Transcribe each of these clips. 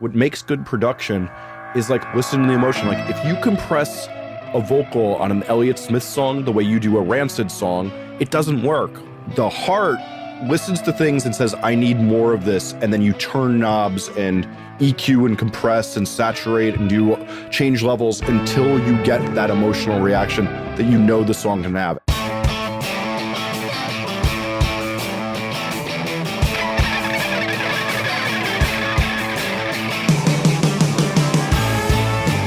what makes good production is like listen to the emotion. Like if you compress a vocal on an Elliott Smith song the way you do a Rancid song, it doesn't work. The heart listens to things and says, I need more of this. And then you turn knobs and EQ and compress and saturate and do change levels until you get that emotional reaction that you know the song can have.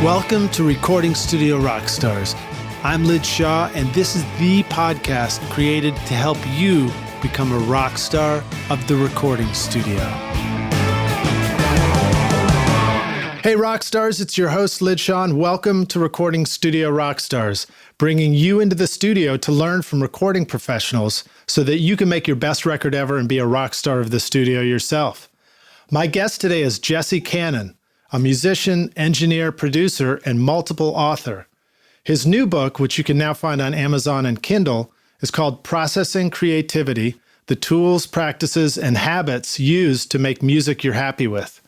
Welcome to Recording Studio Rockstars. I'm Lid Shaw, and this is the podcast created to help you become a rock star of the recording studio. Hey Rockstars, it's your host Lid Shaw, and welcome to Recording Studio Rockstars, bringing you into the studio to learn from recording professionals so that you can make your best record ever and be a rock star of the studio yourself. My guest today is Jesse Cannon, a musician, engineer, producer, and multiple author. His new book, which you can now find on Amazon and Kindle, is called Processing Creativity: The Tools, Practices, and Habits Used to Make Music You're Happy With.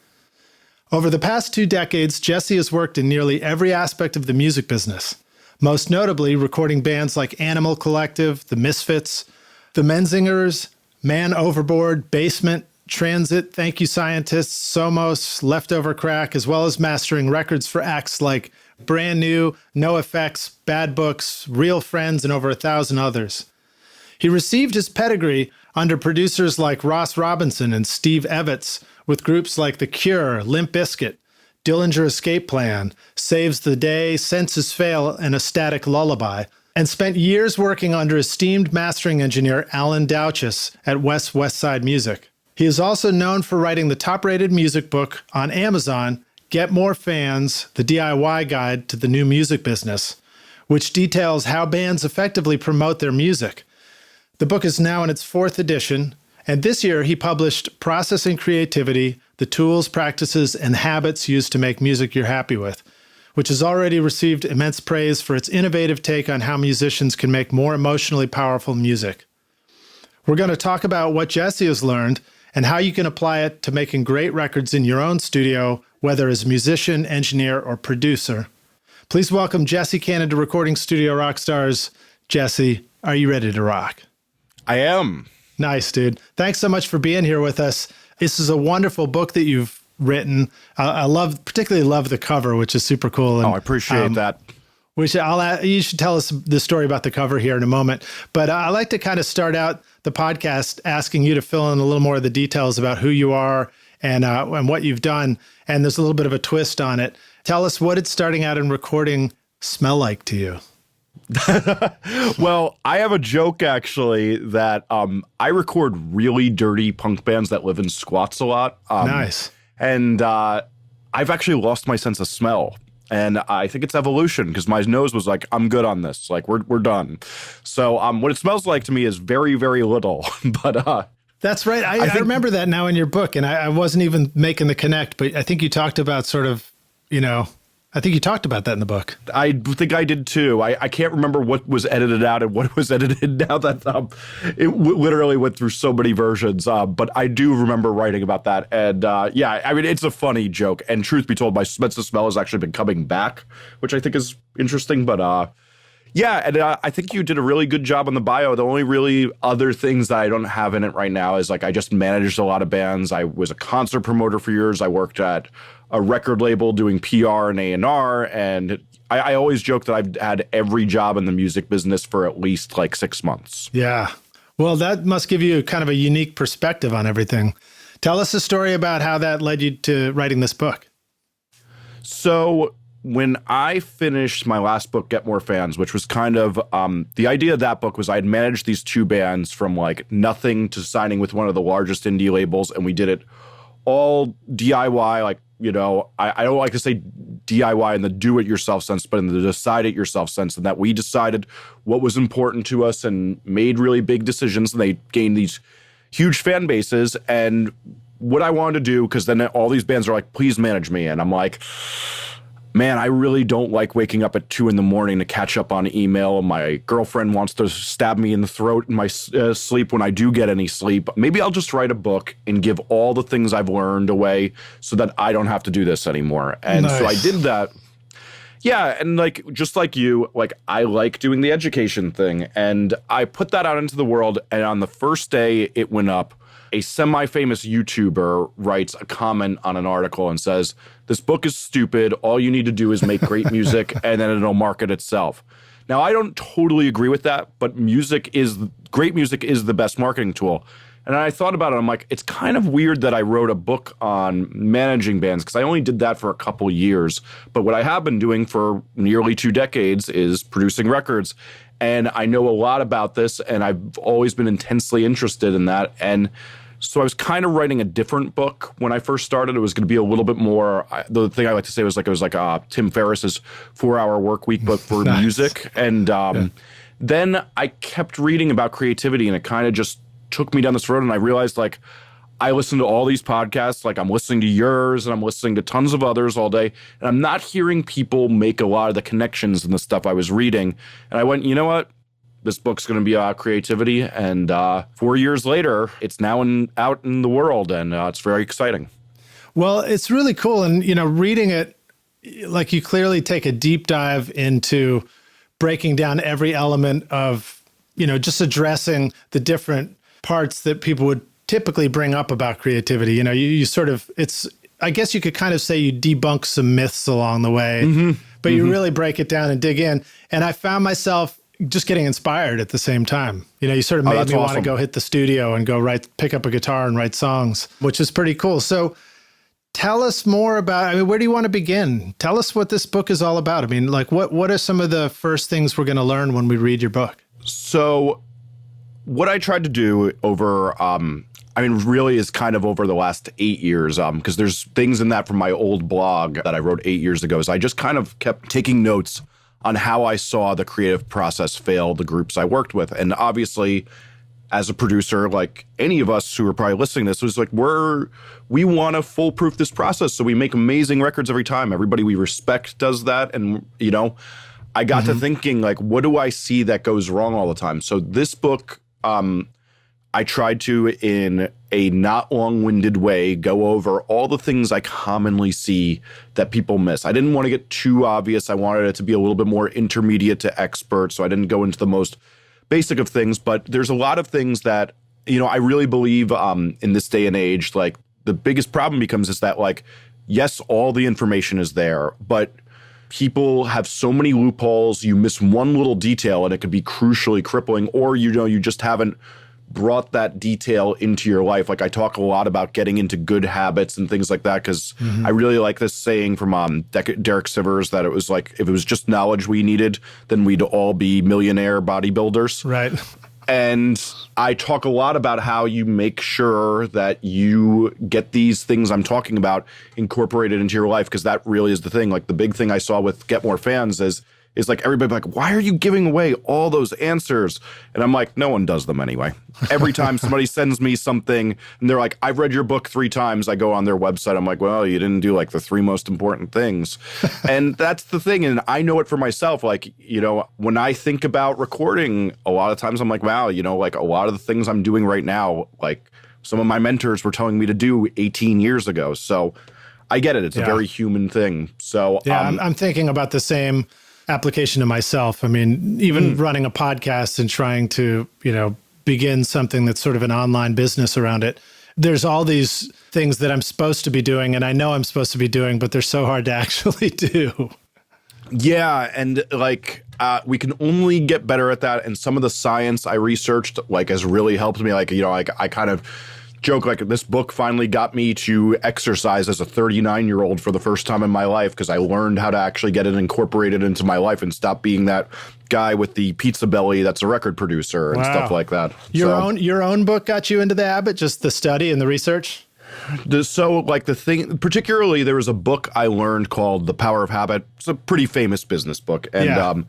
Over the past 2 decades, Jesse has worked in nearly every aspect of the music business, most notably recording bands like Animal Collective, the Misfits, the Menzingers, Man Overboard, Basement, Transit, Thank You Scientists, Somos, Leftover Crack, as well as mastering records for acts like Brand New, NOFX, Bad Books, Real Friends, and over 1,000 others. He received his pedigree under producers like Ross Robinson and Steve Evetts, with groups like The Cure, Limp Bizkit, Dillinger Escape Plan, Saves the Day, Senses Fail, and a Static Lullaby, and spent years working under esteemed mastering engineer Alan Douches at West Side Music. He is also known for writing the top-rated music book on Amazon, Get More Fans, the DIY Guide to the New Music Business, which details how bands effectively promote their music. The book is now in its 4th edition, and this year he published Processing Creativity: The Tools, Practices, and Habits Used to Make Music You're Happy With, which has already received immense praise for its innovative take on how musicians can make more emotionally powerful music. We're going to talk about what Jesse has learned and how you can apply it to making great records in your own studio, whether as a musician, engineer, or producer. Please welcome Jesse Cannon to Recording Studio Rockstars. Jesse, are you ready to rock? I am. Nice, dude. Thanks so much for being here with us. This is a wonderful book that you've written. I particularly love the cover, which is super cool. And, I appreciate that. You should tell us the story about the cover here in a moment. But I like to kind of start out the podcast asking you to fill in a little more of the details about who you are and what you've done. And there's a little bit of a twist on it. Tell us, what did starting out in recording smell like to you? Well, I have a joke, actually, that I record really dirty punk bands that live in squats a lot. Nice. And I've actually lost my sense of smell. And I think it's evolution, because my nose was like, I'm good on this. Like, we're done. So what it smells like to me is very, very little. But that's right. I remember that now in your book. And I wasn't even making the connect, but I think you talked about sort of, I think you talked about that in the book. I think I did too. I can't remember what was edited out and what was edited now that literally went through so many versions. But I do remember writing about that. And it's a funny joke. And truth be told, my sense of smell has actually been coming back, which I think is interesting. But I think you did a really good job on the bio. The only really other things that I don't have in it right now is like I just managed a lot of bands. I was a concert promoter for years. I worked at a record label doing PR and A&R, and I always joke that I've had every job in the music business for at least like 6 months. Yeah. Well, that must give you kind of a unique perspective on everything. Tell us a story about how that led you to writing this book. So when I finished my last book, Get More Fans, which was kind of the idea of that book was I had managed these 2 bands from like nothing to signing with one of the largest indie labels, and we did it all DIY, like, I don't like to say DIY in the do-it-yourself sense, but in the decide-it-yourself sense, and that we decided what was important to us and made really big decisions, and they gained these huge fan bases. And what I wanted to do, because then all these bands are like, please manage me. And I'm like, man, I really don't like waking up at 2 a.m. to catch up on email. My girlfriend wants to stab me in the throat in my sleep when I do get any sleep. Maybe I'll just write a book and give all the things I've learned away so that I don't have to do this anymore. And so I did that. Yeah, and like just like you, like I like doing the education thing, and I put that out into the world. And on the first day it went up, a semi-famous YouTuber writes a comment on an article and says, "This book is stupid. All you need to do is make great music, and then it'll market itself." Now, I don't totally agree with that, but great music is the best marketing tool. And I thought about it. I'm like, it's kind of weird that I wrote a book on managing bands because I only did that for a couple years. But what I have been doing for nearly 2 decades is producing records. And I know a lot about this, and I've always been intensely interested in that. And so I was kind of writing a different book when I first started. It was going to be a little bit more, the thing I like to say was like, it was like Tim Ferriss's 4-Hour Work Week, but for music. And then I kept reading about creativity, and it kind of just took me down this road. And I realized, like, I listen to all these podcasts, like I'm listening to yours and I'm listening to tons of others all day, and I'm not hearing people make a lot of the connections in the stuff I was reading. And I went, you know what? This book's going to be about creativity. And 4 years later, it's now out in the world, and it's very exciting. Well, it's really cool. And, reading it, like you clearly take a deep dive into breaking down every element of, just addressing the different parts that people would typically bring up about creativity. You sort of, I guess you could kind of say you debunk some myths along the way, but you really break it down and dig in. And I found myself just getting inspired at the same time. You sort of made me want to go hit the studio and go pick up a guitar and write songs, which is pretty cool. So tell us more about, where do you want to begin? Tell us what this book is all about. What are some of the first things we're going to learn when we read your book? So what I tried to do over, really is kind of over the last 8 years, because there's things in that from my old blog that I wrote 8 years ago. So I just kind of kept taking notes on how I saw the creative process fail the groups I worked with. And obviously, as a producer, like any of us who are probably listening to this, was like, we want to foolproof this process. So we make amazing records every time. Everybody we respect does that. And, I got to thinking, like, what do I see that goes wrong all the time? So this book, I tried to, in a not long-winded way, go over all the things I commonly see that people miss. I didn't want to get too obvious. I wanted it to be a little bit more intermediate to expert, so I didn't go into the most basic of things. But there's a lot of things that, I really believe in this day and age, like, the biggest problem is that, like, yes, all the information is there, but people have so many loopholes. You miss one little detail, and it could be crucially crippling, or, you just haven't brought that detail into your life. Like, I talk a lot about getting into good habits and things like that, because I really like this saying from Derek Sivers that it was like, if it was just knowledge we needed, then we'd all be millionaire bodybuilders. Right. And I talk a lot about how you make sure that you get these things I'm talking about incorporated into your life, because that really is the thing. Like, the big thing I saw with Get More Fans is like, everybody like, why are you giving away all those answers? And I'm like, no one does them anyway. Every time somebody sends me something and they're like, I've read your book 3 times, I go on their website. I'm like, well, you didn't do like the 3 most important things. And that's the thing. And I know it for myself. Like, when I think about recording, a lot of times I'm like, wow, like a lot of the things I'm doing right now, like some of my mentors were telling me to do 18 years ago. So I get it. It's a very human thing. So I'm thinking about the same application to myself. Even running a podcast and trying to, begin something that's sort of an online business around it. There's all these things that I'm supposed to be doing, and I know I'm supposed to be doing, but they're so hard to actually do. Yeah. And like, we can only get better at that. And some of the science I researched, like, has really helped me. Like, I kind of joke, like, this book finally got me to exercise as a 39-year-old for the first time in my life, because I learned how to actually get it incorporated into my life and stop being that guy with the pizza belly that's a record producer and stuff like that. Your own book got you into the habit, just the study and the research? So, like, the thing, particularly, there was a book I learned called The Power of Habit. It's a pretty famous business book. And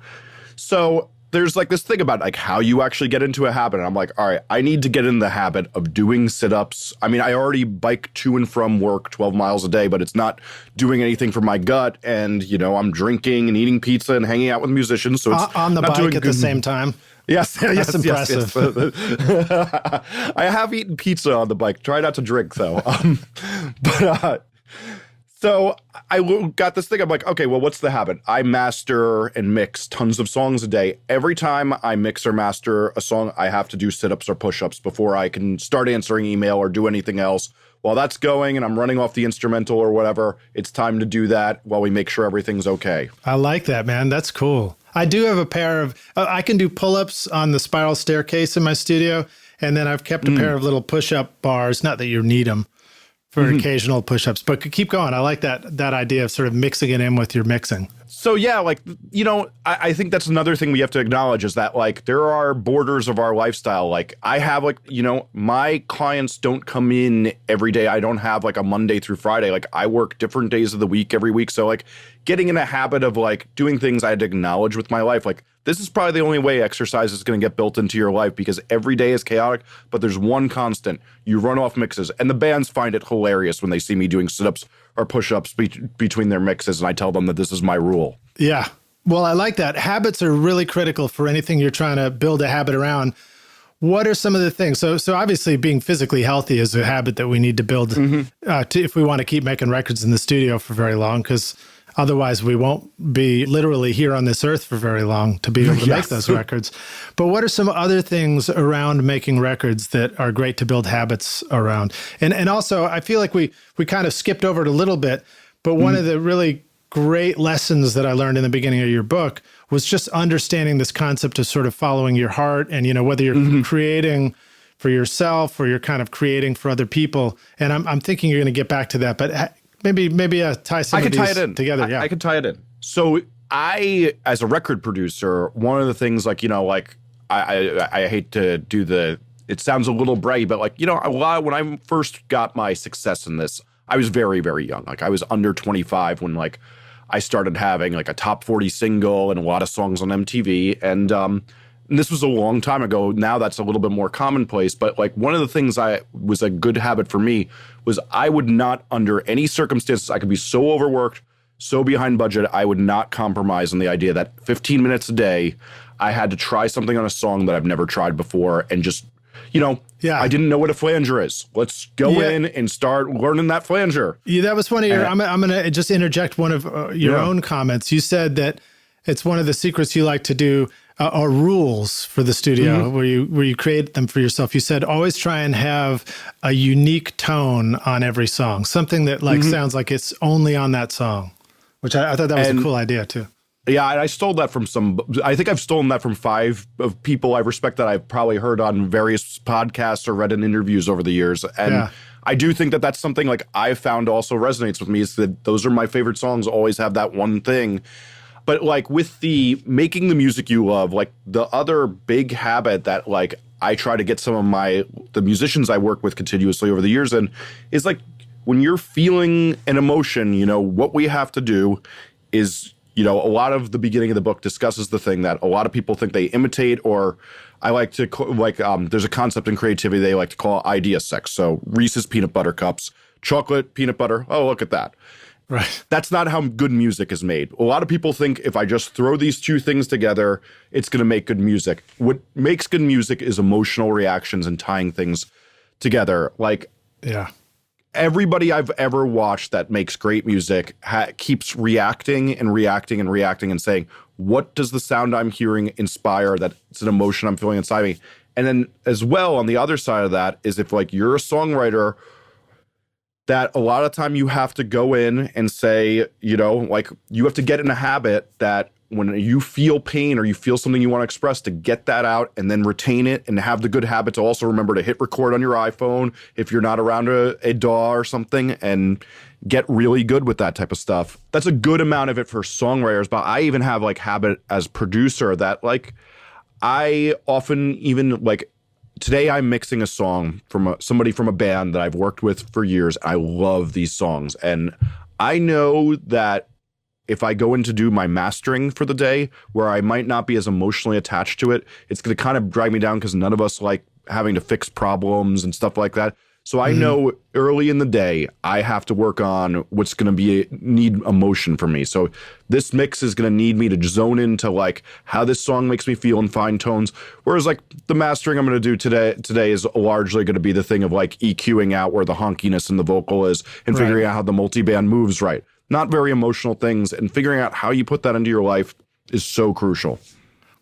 so there's like this thing about like how you actually get into a habit. And I'm like, all right, I need to get in the habit of doing sit-ups. I mean, I already bike to and from work 12 miles a day, but it's not doing anything for my gut. And, you know, I'm drinking and eating pizza and hanging out with musicians. So it's on the not bike at the same time. Yes, That's impressive. Yes. I have eaten pizza on the bike. Try not to drink, though. So I got this thing. I'm like, okay, well, what's the habit? I master and mix tons of songs a day. Every time I mix or master a song, I have to do sit-ups or push-ups before I can start answering email or do anything else. While that's going and I'm running off the instrumental or whatever, it's time to do that while we make sure everything's okay. I like that, man. That's cool. I do have a pair of, I can do pull-ups on the spiral staircase in my studio. And then I've kept a pair of little push-up bars, not that you need them for occasional push-ups, but keep going. I like that idea of sort of mixing it in with your mixing. So yeah, like, you know, I think that's another thing we have to acknowledge is that like there are borders of our lifestyle. Like I have like, you know, my clients don't come in every day. I don't have like a Monday through Friday. Like I work different days of the week every week. So like getting in a habit of like doing things I had to acknowledge with my life, like this is probably the only way exercise is going to get built into your life because every day is chaotic, but there's one constant. You run off mixes, and the bands find it hilarious when they see me doing sit-ups or push-ups between their mixes, and I tell them that this is my rule. Yeah. Well, I like that. Habits are really critical for anything you're trying to build a habit around. What are some of the things? So obviously being physically healthy is a habit that we need to build if we want to keep making records in the studio for very long, because otherwise we won't be literally here on this earth for very long to be able to make those records. But what are some other things around making records that are great to build habits around? And also, I feel like we kind of skipped over it a little bit, but one of the really great lessons that I learned in the beginning of your book was just understanding this concept of sort of following your heart and, you know, whether you're creating for yourself or you're kind of creating for other people. And I'm thinking you're going to get back to that, but maybe tie some of these together. Yeah, I could tie it in. So I, as a record producer, one of the things like, you know, like I hate to do it sounds a little braggy, but like, you know, when I first got my success in this, I was very, very young. Like I was under 25 when like I started having like a top 40 single and a lot of songs on MTV. And this was a long time ago. Now that's a little bit more commonplace. But like one of the things was a good habit for me was I would not, under any circumstances, I could be so overworked, so behind budget, I would not compromise on the idea that 15 minutes a day, I had to try something on a song that I've never tried before and just, you know, I didn't know what a flanger is. Let's go in and start learning that flanger. Yeah, that was one of your, I'm going to just interject one of your own comments. You said that it's one of the secrets you like to do are rules for the studio where you create them for yourself. You said always try and have a unique tone on every song, something that like sounds like it's only on that song, which I thought that was a cool idea too. Yeah, I stole that from I think I've stolen that from 5 of people I respect that I've probably heard on various podcasts or read in interviews over the years. And I do think that that's something like I found also resonates with me is that those are my favorite songs, always have that one thing. But like with the making the music you love, like the other big habit that like I try to get some of the musicians I work with continuously over the years and is like when you're feeling an emotion, you know, what we have to do is, you know, a lot of the beginning of the book discusses the thing that a lot of people think they imitate, or I like to there's a concept in creativity they like to call idea sex. So Reese's peanut butter cups, chocolate, peanut butter. Oh, look at that. Right. That's not how good music is made. A lot of people think if I just throw these two things together, it's going to make good music. What makes good music is emotional reactions and tying things together. Like, everybody I've ever watched that makes great music keeps reacting and reacting and reacting and saying, what does the sound I'm hearing inspire? That it's an emotion I'm feeling inside me. And then as well, on the other side of that is if like you're a songwriter, that a lot of time you have to go in and say, you know, like you have to get in a habit that when you feel pain or you feel something you want to express, to get that out and then retain it and have the good habit to also remember to hit record on your iPhone if you're not around a DAW or something and get really good with that type of stuff. That's a good amount of it for songwriters, but I even have like habit as producer that like I often even like today I'm mixing a song from somebody from a band that I've worked with for years. I love these songs and I know that if I go in to do my mastering for the day, where I might not be as emotionally attached to it, it's going to kind of drag me down because none of us like having to fix problems and stuff like that. So I know early in the day, I have to work on what's going to need emotion for me. So this mix is going to need me to zone into like how this song makes me feel in fine tones. Whereas like the mastering I'm going to do today is largely going to be the thing of like EQing out where the honkiness in the vocal is and figuring out how the multiband moves right. Not very emotional things, and figuring out how you put that into your life is so crucial.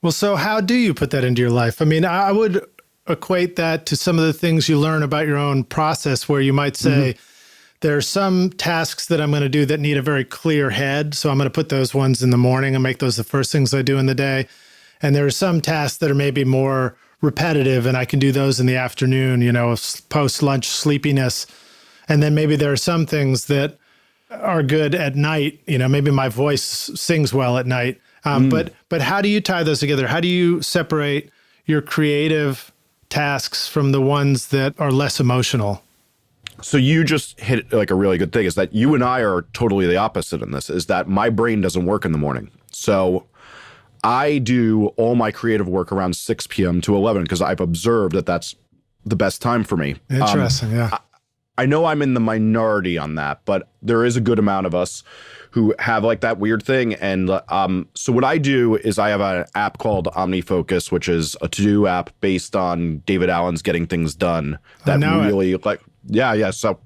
Well, so how do you put that into your life? I mean, I would equate that to some of the things you learn about your own process, where you might say, there are some tasks that I'm going to do that need a very clear head. So I'm going to put those ones in the morning and make those the first things I do in the day. And there are some tasks that are maybe more repetitive, and I can do those in the afternoon, post-lunch sleepiness. And then maybe there are some things that are good at night. Maybe my voice sings well at night. But how do you tie those together? How do you separate your creative tasks from the ones that are less emotional? So you just hit like a really good thing, is that you and I are totally the opposite in this, is that my brain doesn't work in the morning. So I do all my creative work around 6 p.m. to 11 because I've observed that that's the best time for me. Interesting, yeah. I know I'm in the minority on that, but there is a good amount of us who have like that weird thing. And so what I do is I have an app called OmniFocus, which is a to-do app based on David Allen's Getting Things Done. That really like, yeah. So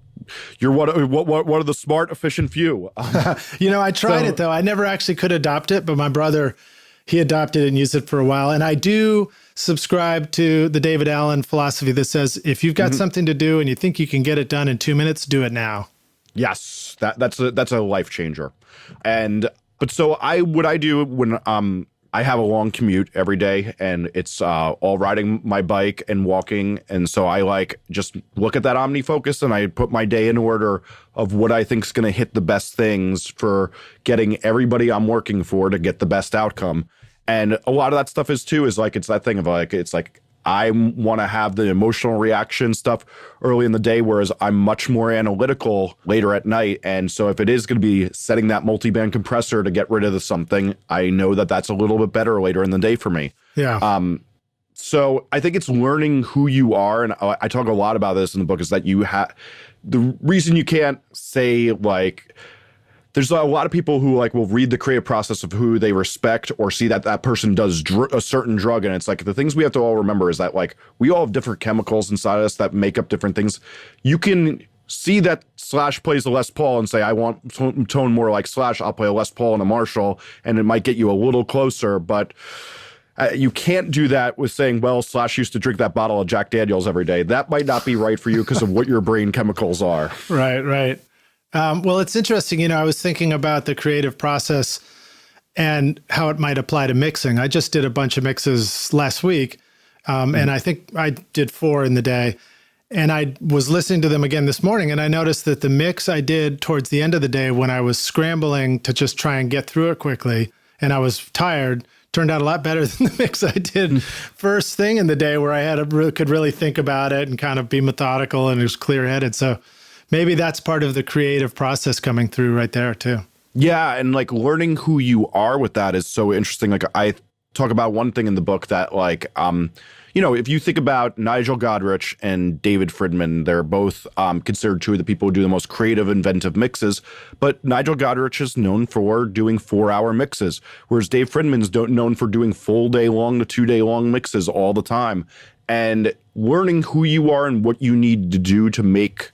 you're one of the smart, efficient few. I tried it though. I never actually could adopt it, but my brother, he adopted it and used it for a while. And I do subscribe to the David Allen philosophy that says, if you've got something to do and you think you can get it done in 2 minutes, do it now. Yes, that's a life changer. But what I do when I have a long commute every day, and it's all riding my bike and walking, and so I like just look at that OmniFocus and I put my day in order of what I think is going to hit the best things for getting everybody I'm working for to get the best outcome. And a lot of that stuff is like, it's that thing of like, it's like I want to have the emotional reaction stuff early in the day, whereas I'm much more analytical later at night. And so if it is going to be setting that multiband compressor to get rid of the I know that that's a little bit better later in the day for me. Yeah. So I think it's learning who you are. And I talk a lot about this in the book, is that the reason you can't say like, there's a lot of people who like will read the creative process of who they respect or see that person does a certain drug. And it's like, the things we have to all remember is that like we all have different chemicals inside us that make up different things. You can see that Slash plays a Les Paul and say, I want tone more like Slash. I'll play a Les Paul and a Marshall, and it might get you a little closer, but you can't do that with saying, well, Slash used to drink that bottle of Jack Daniels every day. That might not be right for you because of what your brain chemicals are. Right. Well, it's interesting. I was thinking about the creative process and how it might apply to mixing. I just did a bunch of mixes last week, and I think I did 4 in the day. And I was listening to them again this morning, and I noticed that the mix I did towards the end of the day, when I was scrambling to just try and get through it quickly, and I was tired, turned out a lot better than the mix I did first thing in the day, where I could really think about it and kind of be methodical, and it was clear-headed. So maybe that's part of the creative process coming through right there too. Yeah, and like learning who you are with that is so interesting. Like I talk about one thing in the book that like, if you think about Nigel Godrich and David Friedman, they're both considered 2 of the people who do the most creative, inventive mixes. But Nigel Godrich is known for doing 4-hour mixes, whereas Dave Friedman's known for doing full day long to 2 day long mixes all the time. And learning who you are and what you need to do to make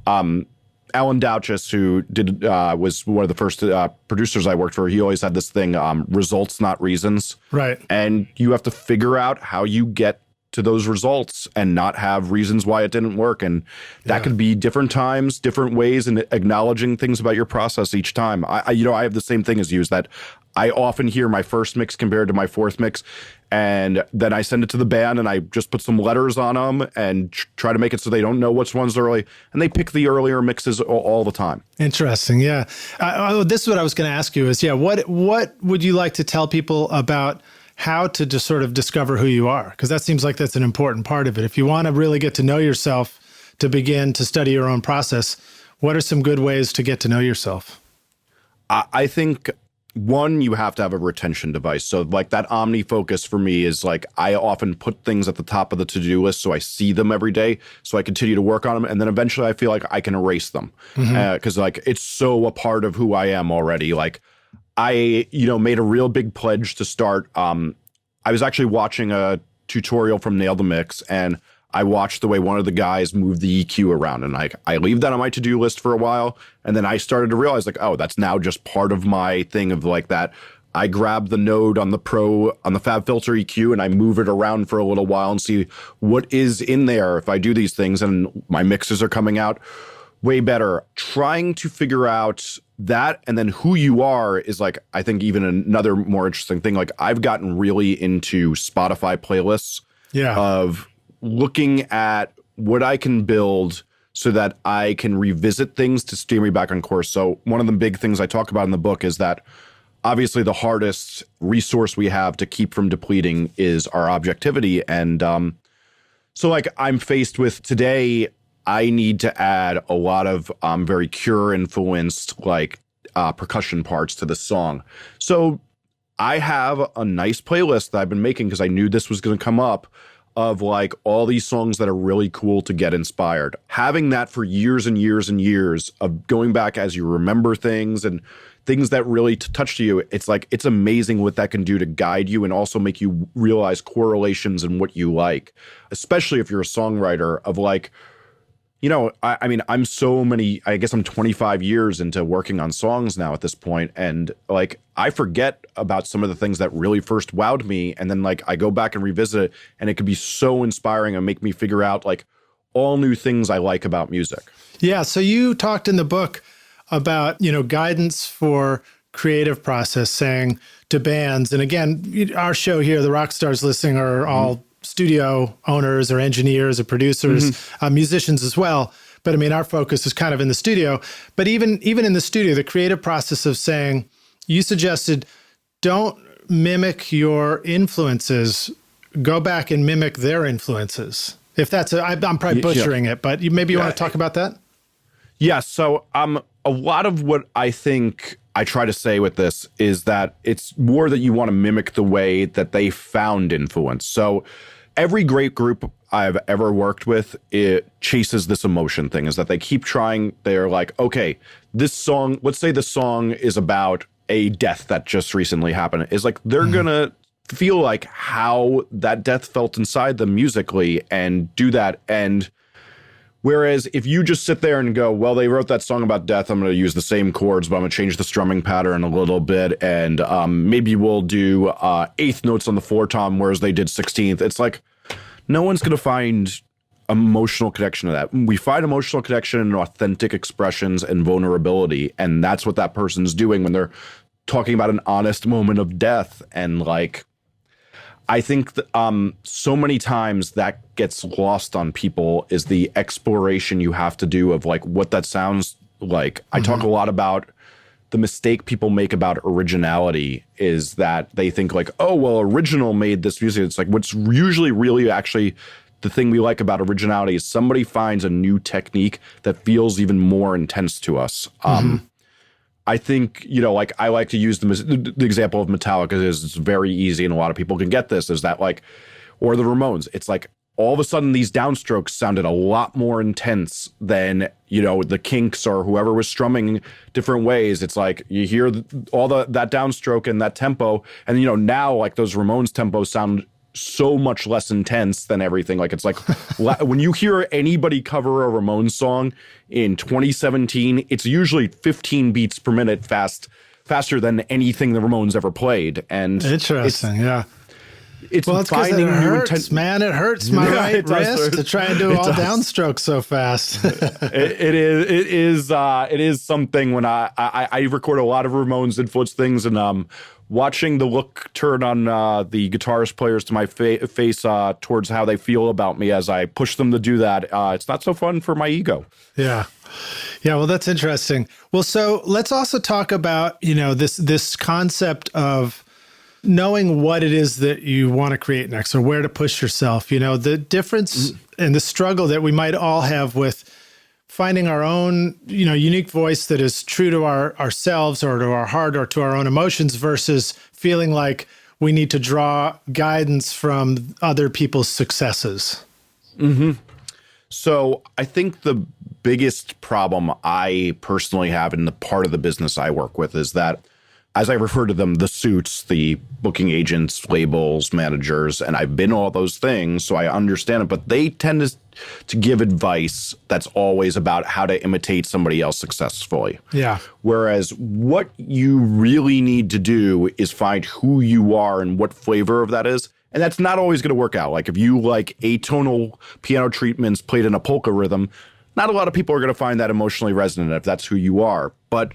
Alan Douches, who was one of the first producers I worked for, he always had this thing, results, not reasons. Right. And you have to figure out how you get to those results and not have reasons why it didn't work. And that could be different times, different ways, and acknowledging things about your process each time. I have the same thing as you, is that I often hear my first mix compared to my fourth mix, and then I send it to the band and I just put some letters on them and try to make it so they don't know which one's early, and they pick the earlier mixes all the time. Interesting. Yeah. This is what I was going to ask you is, what would you like to tell people about how to just sort of discover who you are? Because that seems like that's an important part of it. If you want to really get to know yourself, to begin to study your own process, what are some good ways to get to know yourself? I think one, you have to have a retention device. So like that OmniFocus for me is like, I often put things at the top of the to-do list so I see them every day, so I continue to work on them. And then eventually I feel like I can erase them because like it's so a part of who I am already. Like I, made a real big pledge to start. I was actually watching a tutorial from Nail the Mix, and I watched the way one of the guys moved the EQ around, and I leave that on my to-do list for a while. And then I started to realize like, oh, that's now just part of my thing of like that. I grab the node on the FabFilter EQ and I move it around for a little while and see what is in there if I do these things, and my mixes are coming out way better. Trying to figure out that, and then who you are is like, I think even another more interesting thing. Like I've gotten really into Spotify playlists of looking at what I can build so that I can revisit things to steer me back on course. So one of the big things I talk about in the book is that obviously the hardest resource we have to keep from depleting is our objectivity. And so like I'm faced with today, I need to add a lot of very Cure influenced like percussion parts to the song. So I have a nice playlist that I've been making because I knew this was going to come up, of like all these songs that are really cool to get inspired. Having that for years and years and years of going back as you remember things and things that really touched you, it's like, it's amazing what that can do to guide you and also make you realize correlations in what you like, especially if you're a songwriter of like, I mean, I'm 25 years into working on songs now at this point. And like, I forget about some of the things that really first wowed me. And then like, I go back and revisit it, and it could be so inspiring and make me figure out like all new things I like about music. Yeah. So you talked in the book about, guidance for creative process, saying to bands, and again, our show here, the Rockstars listening are all studio owners or engineers or producers, musicians as well. But I mean, our focus is kind of in the studio. But even in the studio, the creative process of saying, you suggested, don't mimic your influences, go back and mimic their influences. If that's I'm probably butchering it, but maybe you want to talk about that? Yeah. So a lot of what I think I try to say with this is that it's more that you want to mimic the way that they found influence. So every great group I've ever worked with, it chases this emotion thing, is that they keep trying. They're like, okay, this song, let's say the song is about a death that just recently happened. Is like, they're going to feel like how that death felt inside them musically and do that. And whereas if you just sit there and go, well, they wrote that song about death, I'm going to use the same chords, but I'm going to change the strumming pattern a little bit. And maybe we'll do eighth notes on the floor tom, whereas they did 16th. It's like, no one's going to find emotional connection to that. We find emotional connection in authentic expressions and vulnerability. And that's what that person's doing when they're talking about an honest moment of death. And like, I think that, so many times that gets lost on people is the exploration you have to do of like what that sounds like. I talk a lot about the mistake people make about originality is that they think like, oh, well, original made this music. It's like, what's usually really actually the thing we like about originality is somebody finds a new technique that feels even more intense to us. I think, like I like to use the example of Metallica because it's very easy and a lot of people can get this, is that like, or the Ramones, it's like all of a sudden these downstrokes sounded a lot more intense than, the Kinks or whoever was strumming different ways. It's like you hear all that downstroke and that tempo, and now like those Ramones tempos sound so much less intense than everything. Like it's like when you hear anybody cover a Ramones song in 2017, it's usually 15 beats per minute faster than anything the Ramones ever played. And interesting, yeah. It's finding new intent. Man, it hurts my right wrist to try and do all downstrokes so fast. It is something when I record a lot of Ramones influenced things, and watching the look turn on the guitarist players to my face towards how they feel about me as I push them to do that, it's not so fun for my ego. Yeah. Yeah, well, that's interesting. Well, so let's also talk about, this concept of knowing what it is that you want to create next or where to push yourself. The difference and the struggle that we might all have with finding our own, unique voice that is true to ourselves or to our heart or to our own emotions versus feeling like we need to draw guidance from other people's successes? Mm-hmm. So I think the biggest problem I personally have in the part of the business I work with is that, as I refer to them, the suits, the booking agents, labels, managers, and I've been all those things, so I understand it, but they tend to give advice that's always about how to imitate somebody else successfully. Yeah. Whereas what you really need to do is find who you are and what flavor of that is. And that's not always going to work out. Like if you like atonal piano treatments played in a polka rhythm, not a lot of people are going to find that emotionally resonant if that's who you are. But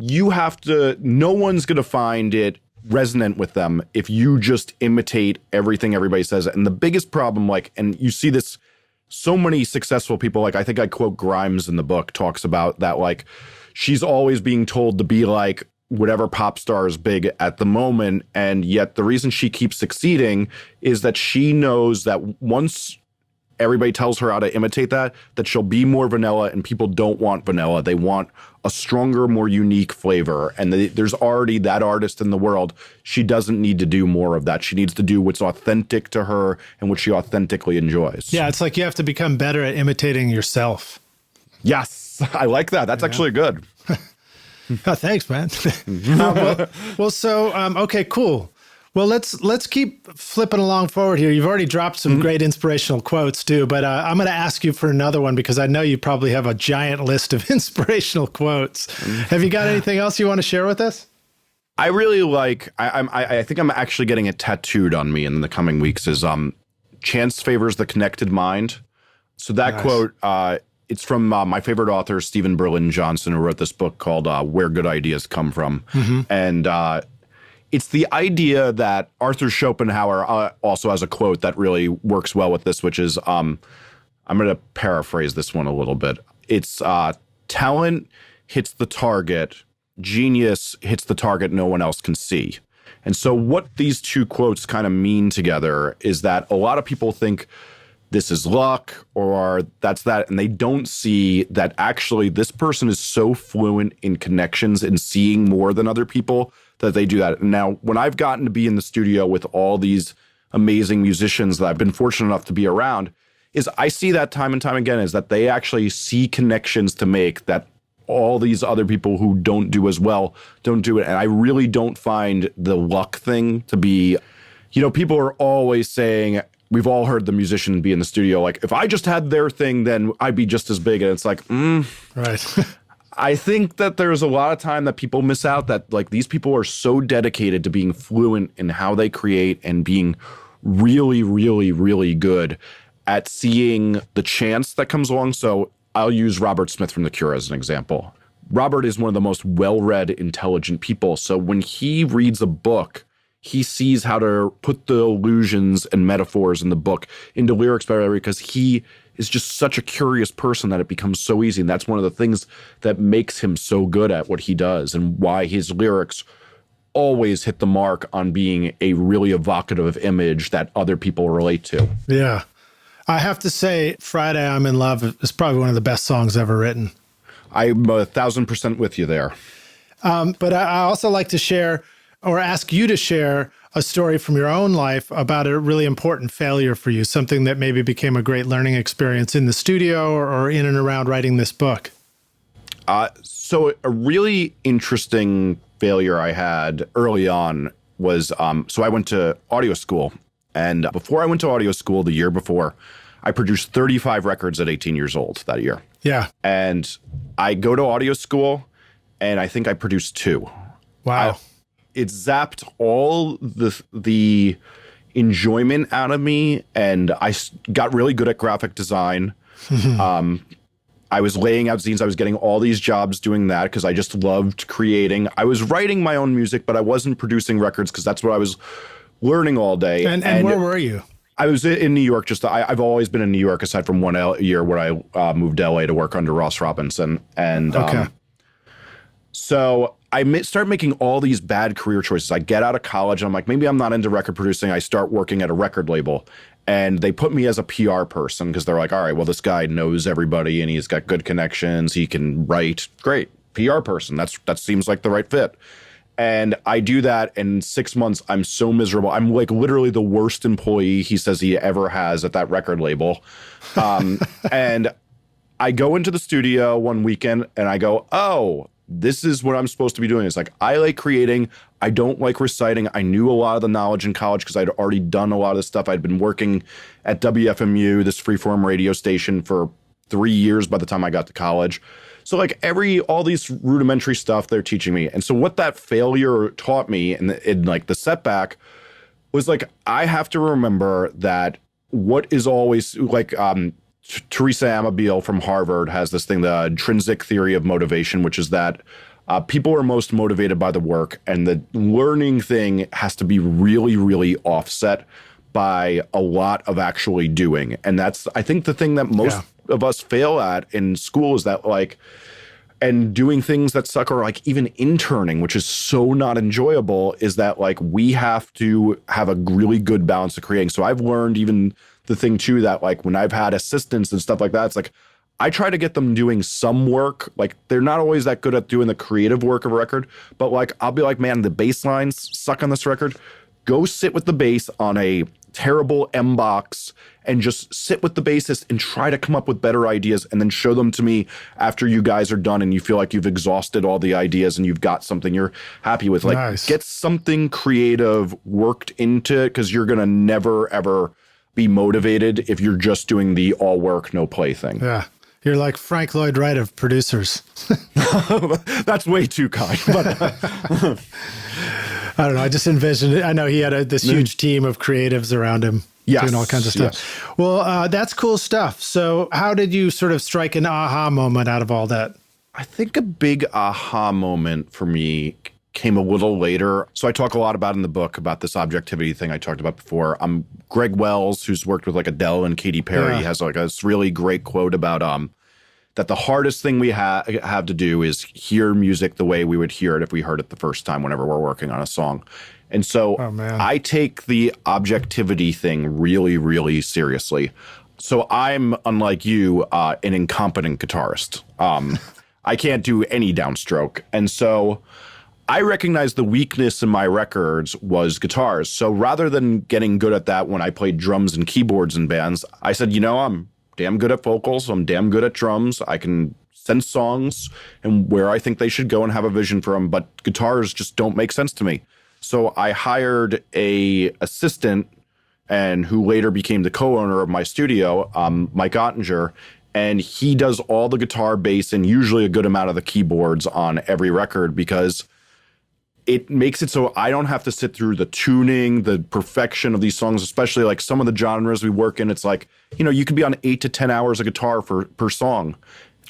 you have to, no one's going to find it resonant with them if you just imitate everything everybody says. And the biggest problem, and you see this, so many successful people, I think I quote Grimes in the book, talks about that, she's always being told to be like whatever pop star is big at the moment. And yet the reason she keeps succeeding is that she knows that once everybody tells her how to imitate that she'll be more vanilla, and people don't want vanilla. They want a stronger, more unique flavor. And there's already that artist in the world. She doesn't need to do more of that. She needs to do what's authentic to her and what she authentically enjoys. Yeah, it's like you have to become better at imitating yourself. Yes, I like that. That's actually good. Oh, thanks, man. Okay, cool. Well, let's keep flipping along forward here. You've already dropped some great inspirational quotes too, but I'm going to ask you for another one because I know you probably have a giant list of inspirational quotes. Have you got anything else you want to share with us? I really I think I'm actually getting it tattooed on me in the coming weeks is chance favors the connected mind. So that Nice. quote, it's from my favorite author, Stephen Berlin Johnson, who wrote this book called Where Good Ideas Come From. And it's the idea that Arthur Schopenhauer also has a quote that really works well with this, which is, I'm going to paraphrase this one a little bit. It's talent hits the target, genius hits the target no one else can see. And so what these two quotes kind of mean together is that a lot of people think this is luck or that's that, and they don't see that actually this person is so fluent in connections and seeing more than other people that they do that. Now, when I've gotten to be in the studio with all these amazing musicians that I've been fortunate enough to be around, is I see that time and time again, is that they actually see connections to make that all these other people who don't do as well don't do it. And I really don't find the luck thing to be, people are always saying, we've all heard the musician be in the studio, like, if I just had their thing, then I'd be just as big. And it's like, Right. I think that there's a lot of time that people miss out that these people are so dedicated to being fluent in how they create and being really, really, really good at seeing the chance that comes along. So I'll use Robert Smith from The Cure as an example. Robert is one of the most well-read, intelligent people. So when he reads a book, he sees how to put the allusions and metaphors in the book into lyrics better because he is just such a curious person that it becomes so easy. And that's one of the things that makes him so good at what he does and why his lyrics always hit the mark on being a really evocative image that other people relate to. Yeah. I have to say, Friday I'm in Love is probably one of the best songs ever written. I'm 1,000% with you there. But I also like to share or ask you to share a story from your own life about a really important failure for you, something that maybe became a great learning experience in the studio or in and around writing this book. So a really interesting failure I had early on was, so I went to audio school. And before I went to audio school, the year before, I produced 35 records at 18 years old that year. Yeah. And I go to audio school, and I think I produced 2. Wow. It zapped all the enjoyment out of me, and I got really good at graphic design. I was laying out zines. I was getting all these jobs doing that because I just loved creating. I was writing my own music, but I wasn't producing records because that's what I was learning all day. And where were you? I was in New York. I've always been in New York, aside from one year where I moved to LA to work under Ross Robinson. And okay. So I start making all these bad career choices. I get out of college and I'm like, maybe I'm not into record producing. I start working at a record label. And they put me as a PR person because they're like, all right, well, this guy knows everybody and he's got good connections. He can write. Great. PR person. That seems like the right fit. And I do that. In 6 months, I'm so miserable. I'm like literally the worst employee he says he ever has at that record label. And I go into the studio one weekend and I go, oh, this is what I'm supposed to be doing. It's like, I like creating. I don't like reciting. I knew a lot of the knowledge in college because I'd already done a lot of this stuff. I'd been working at WFMU, this freeform radio station, for 3 years by the time I got to college. So like all these rudimentary stuff they're teaching me. And so what that failure taught me in like the setback was like, I have to remember that what is always like, Teresa Amabile from Harvard has this thing, the intrinsic theory of motivation, which is that people are most motivated by the work, and the learning thing has to be really, really offset by a lot of actually doing. And that's, I think, the thing that most of us fail at in school is that like, and doing things that suck, or like even interning, which is so not enjoyable, is that like we have to have a really good balance of creating. So I've learned even the thing too, that like when I've had assistants and stuff like that, it's like I try to get them doing some work. Like they're not always that good at doing the creative work of a record, but like I'll be like, man, the bass lines suck on this record. Go sit with the bass on a terrible M box and just sit with the bassist and try to come up with better ideas, and then show them to me after you guys are done and you feel like you've exhausted all the ideas and you've got something you're happy with. Like Nice. Get something creative worked into it, because you're going to never, ever be motivated if you're just doing the all work, no play thing. Yeah. You're like Frank Lloyd Wright of producers. That's way too kind. But I don't know. I just envisioned it. I know he had this huge team of creatives around him doing all kinds of stuff. Yes. Well, that's cool stuff. So how did you sort of strike an aha moment out of all that? I think a big aha moment for me came a little later. So I talk a lot about in the book about this objectivity thing I talked about before. Greg Wells, who's worked with like Adele and Katy Perry, has like this really great quote about that the hardest thing we have to do is hear music the way we would hear it if we heard it the first time whenever we're working on a song. And so I take the objectivity thing really, really seriously. So I'm, unlike you, an incompetent guitarist. I can't do any downstroke. And so I recognized the weakness in my records was guitars. So rather than getting good at that when I played drums and keyboards in bands, I said, I'm damn good at vocals. I'm damn good at drums. I can sense songs and where I think they should go and have a vision for them. But guitars just don't make sense to me. So I hired a assistant, and who later became the co-owner of my studio, Mike Ottinger. And he does all the guitar, bass, and usually a good amount of the keyboards on every record, because it makes it so I don't have to sit through the tuning, the perfection of these songs, especially like some of the genres we work in. It's like, you could be on 8 to 10 hours of guitar per song.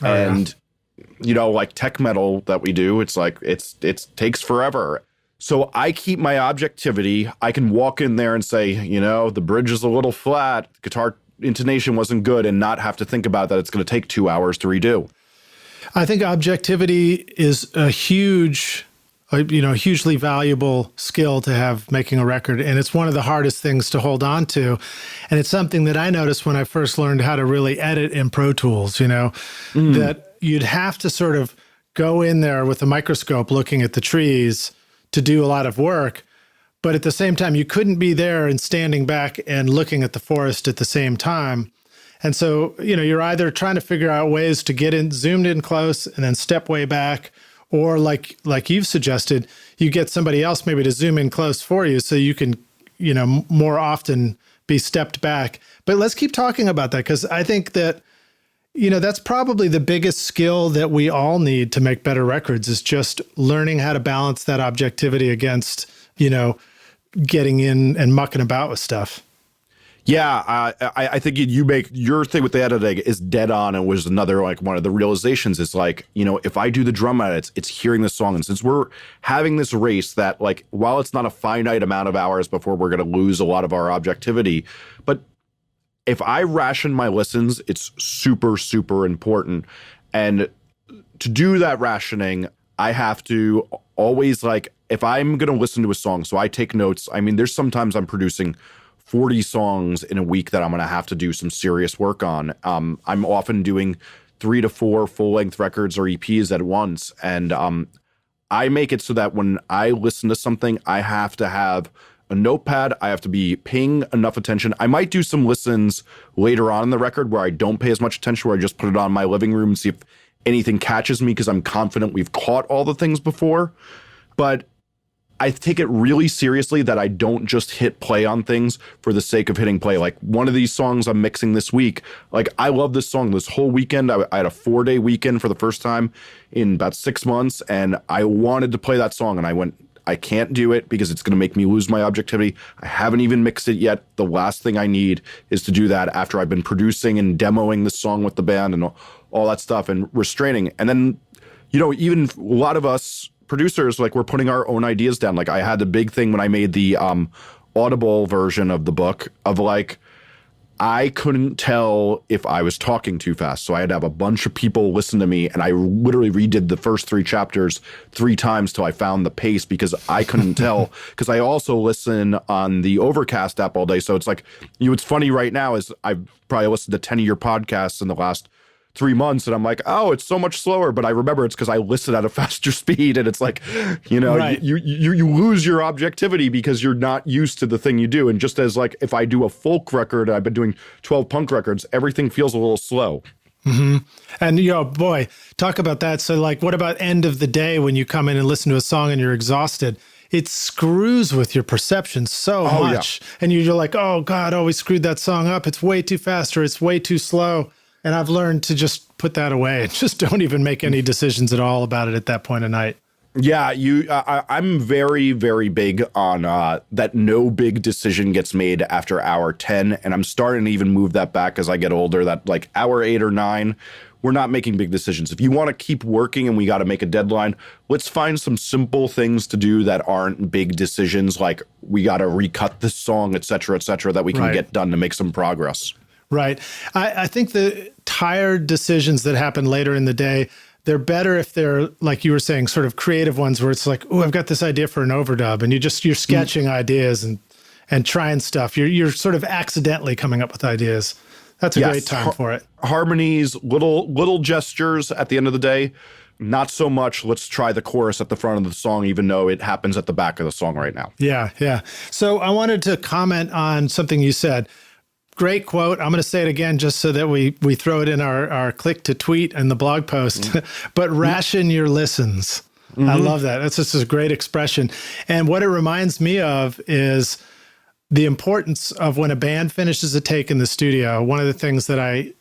Like tech metal that we do, it's like, it takes forever. So I keep my objectivity. I can walk in there and say, the bridge is a little flat, guitar intonation wasn't good, and not have to think about that it's going to take 2 hours to redo. I think objectivity is a hugely valuable skill to have making a record. And it's one of the hardest things to hold on to. And it's something that I noticed when I first learned how to really edit in Pro Tools, that you'd have to sort of go in there with a microscope looking at the trees to do a lot of work. But at the same time, you couldn't be there and standing back and looking at the forest at the same time. And so, you're either trying to figure out ways to get in, zoomed in close and then step way back, or like you've suggested, you get somebody else maybe to zoom in close for you so you can, more often be stepped back. But let's keep talking about that, because I think that, that's probably the biggest skill that we all need to make better records, is just learning how to balance that objectivity against, getting in and mucking about with stuff. Yeah, I think you make your thing with the editing is dead on. And was another like one of the realizations is like, if I do the drum edits, it's hearing the song. And since we're having this race that like, while it's not a finite amount of hours before we're going to lose a lot of our objectivity, but if I ration my listens, it's super, super important. And to do that rationing, I have to always like, if I'm going to listen to a song, so I take notes. I mean, there's sometimes I'm producing 40 songs in a week that I'm going to have to do some serious work on. I'm often doing 3 to 4 full-length records or EPs at once. And I make it so that when I listen to something, I have to have a notepad. I have to be paying enough attention. I might do some listens later on in the record where I don't pay as much attention, where I just put it on in my living room and see if anything catches me because I'm confident we've caught all the things before. But I take it really seriously that I don't just hit play on things for the sake of hitting play. Like one of these songs I'm mixing this week, like I love this song. This whole weekend, I had a 4-day weekend for the first time in about 6 months, and I wanted to play that song, and I went, I can't do it because it's going to make me lose my objectivity. I haven't even mixed it yet. The last thing I need is to do that after I've been producing and demoing the song with the band and all that stuff and restraining. And then, even a lot of us producers, like, we're putting our own ideas down. Like, I had a big thing when I made the Audible version of the book of, like, I couldn't tell if I was talking too fast. So I had to have a bunch of people listen to me, and I literally redid the first 3 chapters 3 times till I found the pace, because I couldn't tell. Because I also listen on the Overcast app all day. So it's like, what's funny right now is I've probably listened to 10 of your podcasts in the last 3 months, and I'm like, oh, it's so much slower. But I remember it's because I listen at a faster speed, and it's like, Right. you lose your objectivity because you're not used to the thing you do. And just as, like, if I do a folk record, I've been doing 12 punk records, everything feels a little slow. Mm-hmm. And, boy, talk about that. So, like, what about end of the day when you come in and listen to a song and you're exhausted? It screws with your perception so much. Yeah. And you're like, oh, God, we screwed that song up. It's way too fast, or it's way too slow. And I've learned to just put that away and just don't even make any decisions at all about it at that point of night. Yeah, I'm very, very big on that no big decision gets made after hour 10. And I'm starting to even move that back as I get older, that like hour 8 or 9, we're not making big decisions. If you want to keep working and we got to make a deadline, let's find some simple things to do that aren't big decisions, like we got to recut this song, et cetera, that we can get done to make some progress. Right. I think the tired decisions that happen later in the day, they're better if they're, like you were saying, sort of creative ones where it's like, oh, I've got this idea for an overdub, and you're sketching ideas and trying stuff. You're sort of accidentally coming up with ideas. That's a great time for it. Harmonies, little gestures at the end of the day. Not so much, let's try the chorus at the front of the song, even though it happens at the back of the song right now. Yeah. So I wanted to comment on something you said. Great quote. I'm going to say it again just so that we throw it in our click to tweet and the blog post. But ration your listens. I love that. That's just a great expression. And what it reminds me of is the importance of when a band finishes a take in the studio. One of the things that I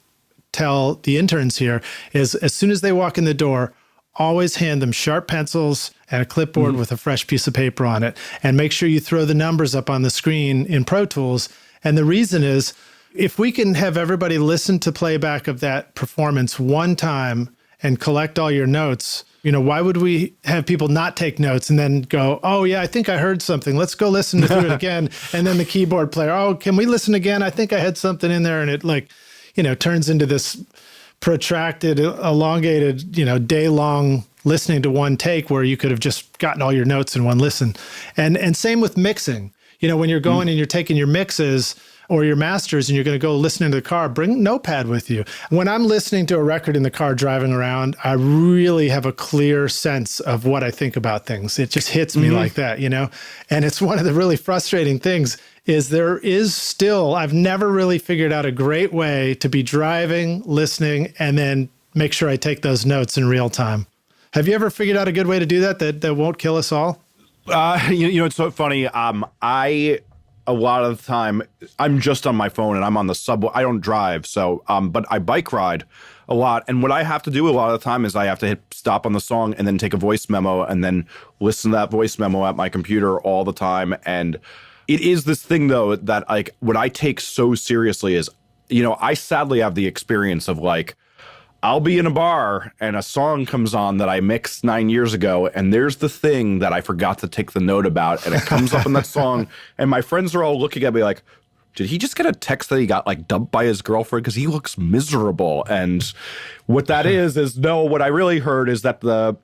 tell the interns here is, as soon as they walk in the door, always hand them sharp pencils and a clipboard with a fresh piece of paper on it. And make sure you throw the numbers up on the screen in Pro Tools. And the reason is, if we can have everybody listen to playback of that performance one time and collect all your notes, why would we have people not take notes and then go, oh, yeah, I think I heard something. Let's go listen to it again. And then the keyboard player, oh, can we listen again? I think I had something in there. And it turns into this protracted, elongated, day-long listening to one take where you could have just gotten all your notes in one listen. And same with mixing. When you're going and you're taking your mixes or your masters and you're going to go listen into the car, bring a notepad with you. When I'm listening to a record in the car driving around, I really have a clear sense of what I think about things. It just hits me like that, And it's one of the really frustrating things is there is still, I've never really figured out a great way to be driving, listening, and then make sure I take those notes in real time. Have you ever figured out a good way to do that won't kill us all? It's so funny. A lot of the time, I'm just on my phone and I'm on the subway. I don't drive, but I bike ride a lot. And what I have to do a lot of the time is I have to hit stop on the song and then take a voice memo and then listen to that voice memo at my computer all the time. And it is this thing, though, that like what I take so seriously is, I sadly have the experience of like, I'll be in a bar and a song comes on that I mixed 9 years ago, and there's the thing that I forgot to take the note about, and it comes up in that song, and my friends are all looking at me like, did he just get a text that he got like dumped by his girlfriend? Because he looks miserable. And what that is no, what I really heard is that the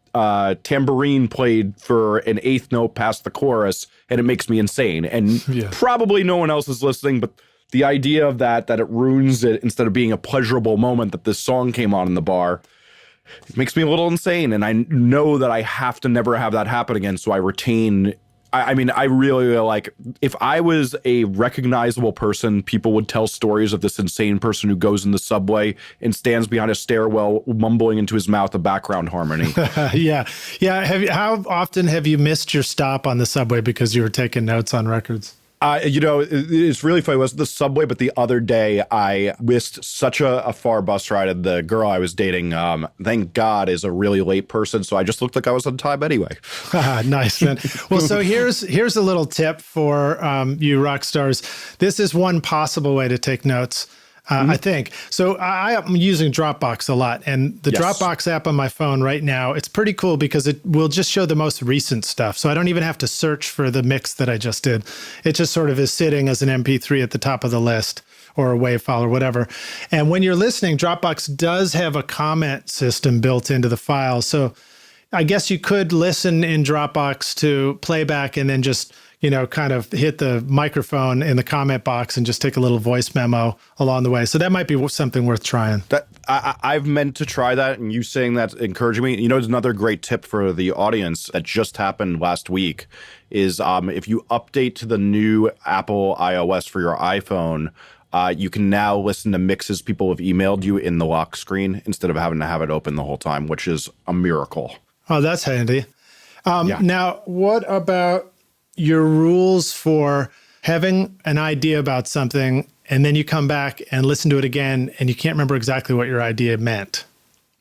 tambourine played for an eighth note past the chorus, and it makes me insane. And probably no one else is listening, but the idea of that it ruins it instead of being a pleasurable moment that this song came on in the bar, it makes me a little insane. And I know that I have to never have that happen again. So I retain, I mean, I really like, if I was a recognizable person, people would tell stories of this insane person who goes in the subway and stands behind a stairwell, mumbling into his mouth a background harmony. Yeah. How often have you missed your stop on the subway because you were taking notes on records? It's really funny. It wasn't the subway, but the other day I missed such a far bus ride, and the girl I was dating, thank God, is a really late person. So I just looked like I was on time anyway. Nice, man. Well, so here's a little tip for you rock stars. This is one possible way to take notes. I think. So I'm using Dropbox a lot, and the Dropbox app on my phone right now, it's pretty cool because it will just show the most recent stuff. So I don't even have to search for the mix that I just did. It just sort of is sitting as an MP3 at the top of the list, or a WAV file or whatever. And when you're listening, Dropbox does have a comment system built into the file. So I guess you could listen in Dropbox to playback and then just kind of hit the microphone in the comment box and just take a little voice memo along the way. So that might be something worth trying. I've meant to try that, and you saying that's encouraging me. It's another great tip for the audience that just happened last week is if you update to the new Apple iOS for your iPhone, you can now listen to mixes people have emailed you in the lock screen instead of having to have it open the whole time, which is a miracle. Oh, that's handy. Now, what about your rules for having an idea about something and then you come back and listen to it again and you can't remember exactly what your idea meant?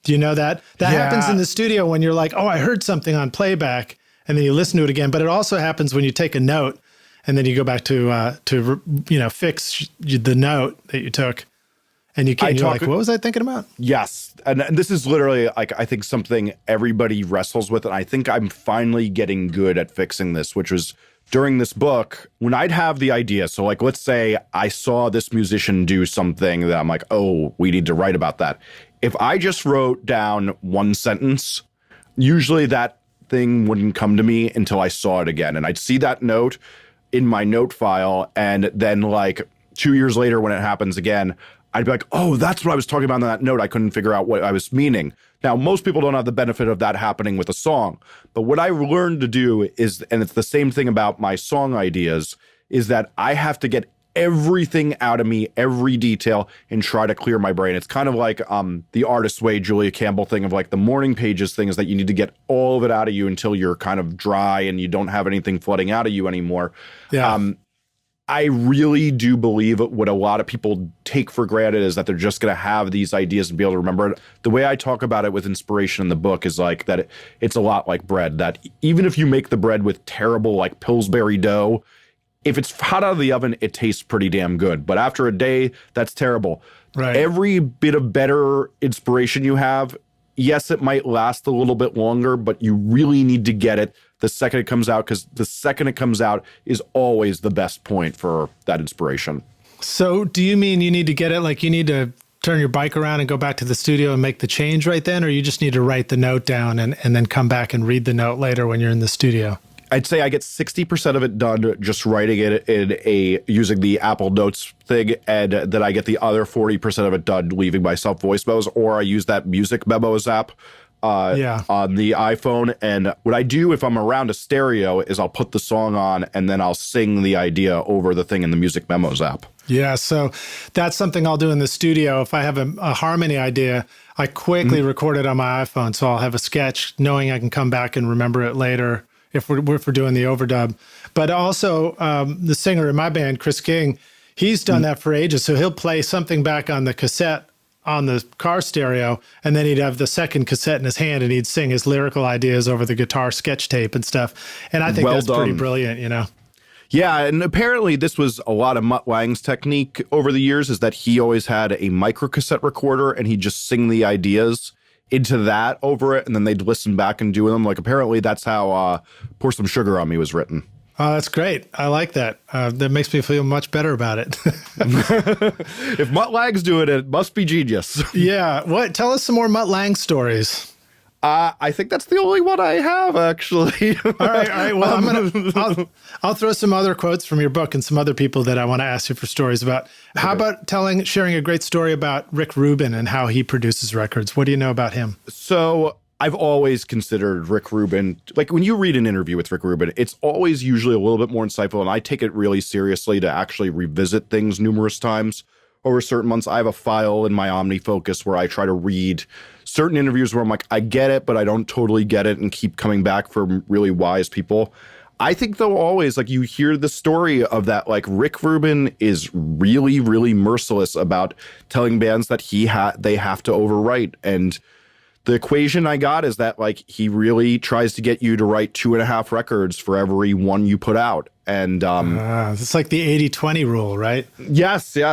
Do you know that? That happens in the studio when you're like, oh, I heard something on playback, and then you listen to it again. But it also happens when you take a note and then you go back to fix the note that you took. And you're like, what was I thinking about? Yes. And this is literally, like, I think something everybody wrestles with. And I think I'm finally getting good at fixing this, which was during this book, when I'd have the idea. So, like, let's say I saw this musician do something that I'm like, oh, we need to write about that. If I just wrote down one sentence, usually that thing wouldn't come to me until I saw it again. And I'd see that note in my note file. And then, like, 2 years later, when it happens again, I'd be like, oh, that's what I was talking about on that note. I couldn't figure out what I was meaning. Now, most people don't have the benefit of that happening with a song. But what I learned to do is, and it's the same thing about my song ideas, is that I have to get everything out of me, every detail, and try to clear my brain. It's kind of like the Artist's Way, Julia Campbell thing of like the morning pages thing, is that you need to get all of it out of you until you're kind of dry and you don't have anything flooding out of you anymore. Yeah. I really do believe what a lot of people take for granted is that they're just going to have these ideas and be able to remember it. The way I talk about it with inspiration in the book is like that it's a lot like bread, that even if you make the bread with terrible like Pillsbury dough, if it's hot out of the oven, it tastes pretty damn good. But after a day, that's terrible. Right. Every bit of better inspiration you have, yes, it might last a little bit longer, but you really need to get it the second it comes out, because the second it comes out is always the best point for that inspiration. So do you mean you need to get it, like you need to turn your bike around and go back to the studio and make the change right then, or you just need to write the note down and then come back and read the note later when you're in the studio? I'd say I get 60% of it done just writing it in using the Apple Notes thing, and then I get the other 40% of it done leaving myself voice memos, or I use that Music Memos app on the iPhone. And what I do if I'm around a stereo is I'll put the song on and then I'll sing the idea over the thing in the Music Memos app. Yeah, so that's something I'll do in the studio. If I have a harmony idea, I quickly record it on my iPhone. So I'll have a sketch knowing I can come back and remember it later if we're doing the overdub. But also the singer in my band, Chris King, he's done that for ages. So he'll play something back on the cassette on the car stereo, and then he'd have the second cassette in his hand and he'd sing his lyrical ideas over the guitar sketch tape and stuff. And I think that's pretty brilliant, you know? Yeah, and apparently this was a lot of Mutt Lange's technique over the years, is that he always had a micro cassette recorder and he'd just sing the ideas into that over it, and then they'd listen back and do them. Like, apparently that's how Pour Some Sugar on Me was written. Oh, that's great. I like that. That makes me feel much better about it. If Mutt Lange's doing it, it must be genius. Yeah. What? Tell us some more Mutt Lange stories. I think that's the only one I have, actually. All right. Well, I'll throw some other quotes from your book and some other people that I want to ask you for stories about. How about sharing a great story about Rick Rubin and how he produces records? What do you know about him? So I've always considered Rick Rubin, like when you read an interview with Rick Rubin, it's always usually a little bit more insightful, and I take it really seriously to actually revisit things numerous times over certain months. I have a file in my OmniFocus where I try to read certain interviews where I'm like, I get it, but I don't totally get it, and keep coming back from really wise people. I think, though, always, like, you hear the story of that, like, Rick Rubin is really, really merciless about telling bands that they have to overwrite. And the equation I got is that, like, he really tries to get you to write 2.5 records for every one you put out. And it's like the 80-20 rule, right? Yes. You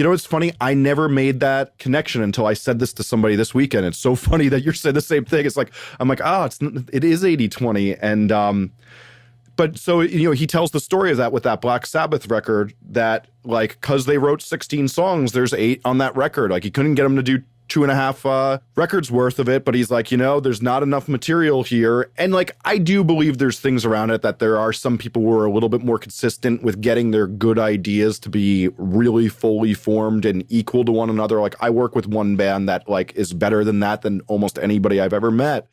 know, it's funny. I never made that connection until I said this to somebody this weekend. It's so funny that you're saying the same thing. It's like, I'm like, it is 80-20. And but so, you know, he tells the story of that with that Black Sabbath record that, like, because they wrote 16 songs, there's 8 on that record. Like, he couldn't get them to do 2.5 records worth of it, but he's like, you know, there's not enough material here. And, like, I do believe there's things around it that there are some people who are a little bit more consistent with getting their good ideas to be really fully formed and equal to one another. Like, I work with one band that, like, is better than that than almost anybody I've ever met.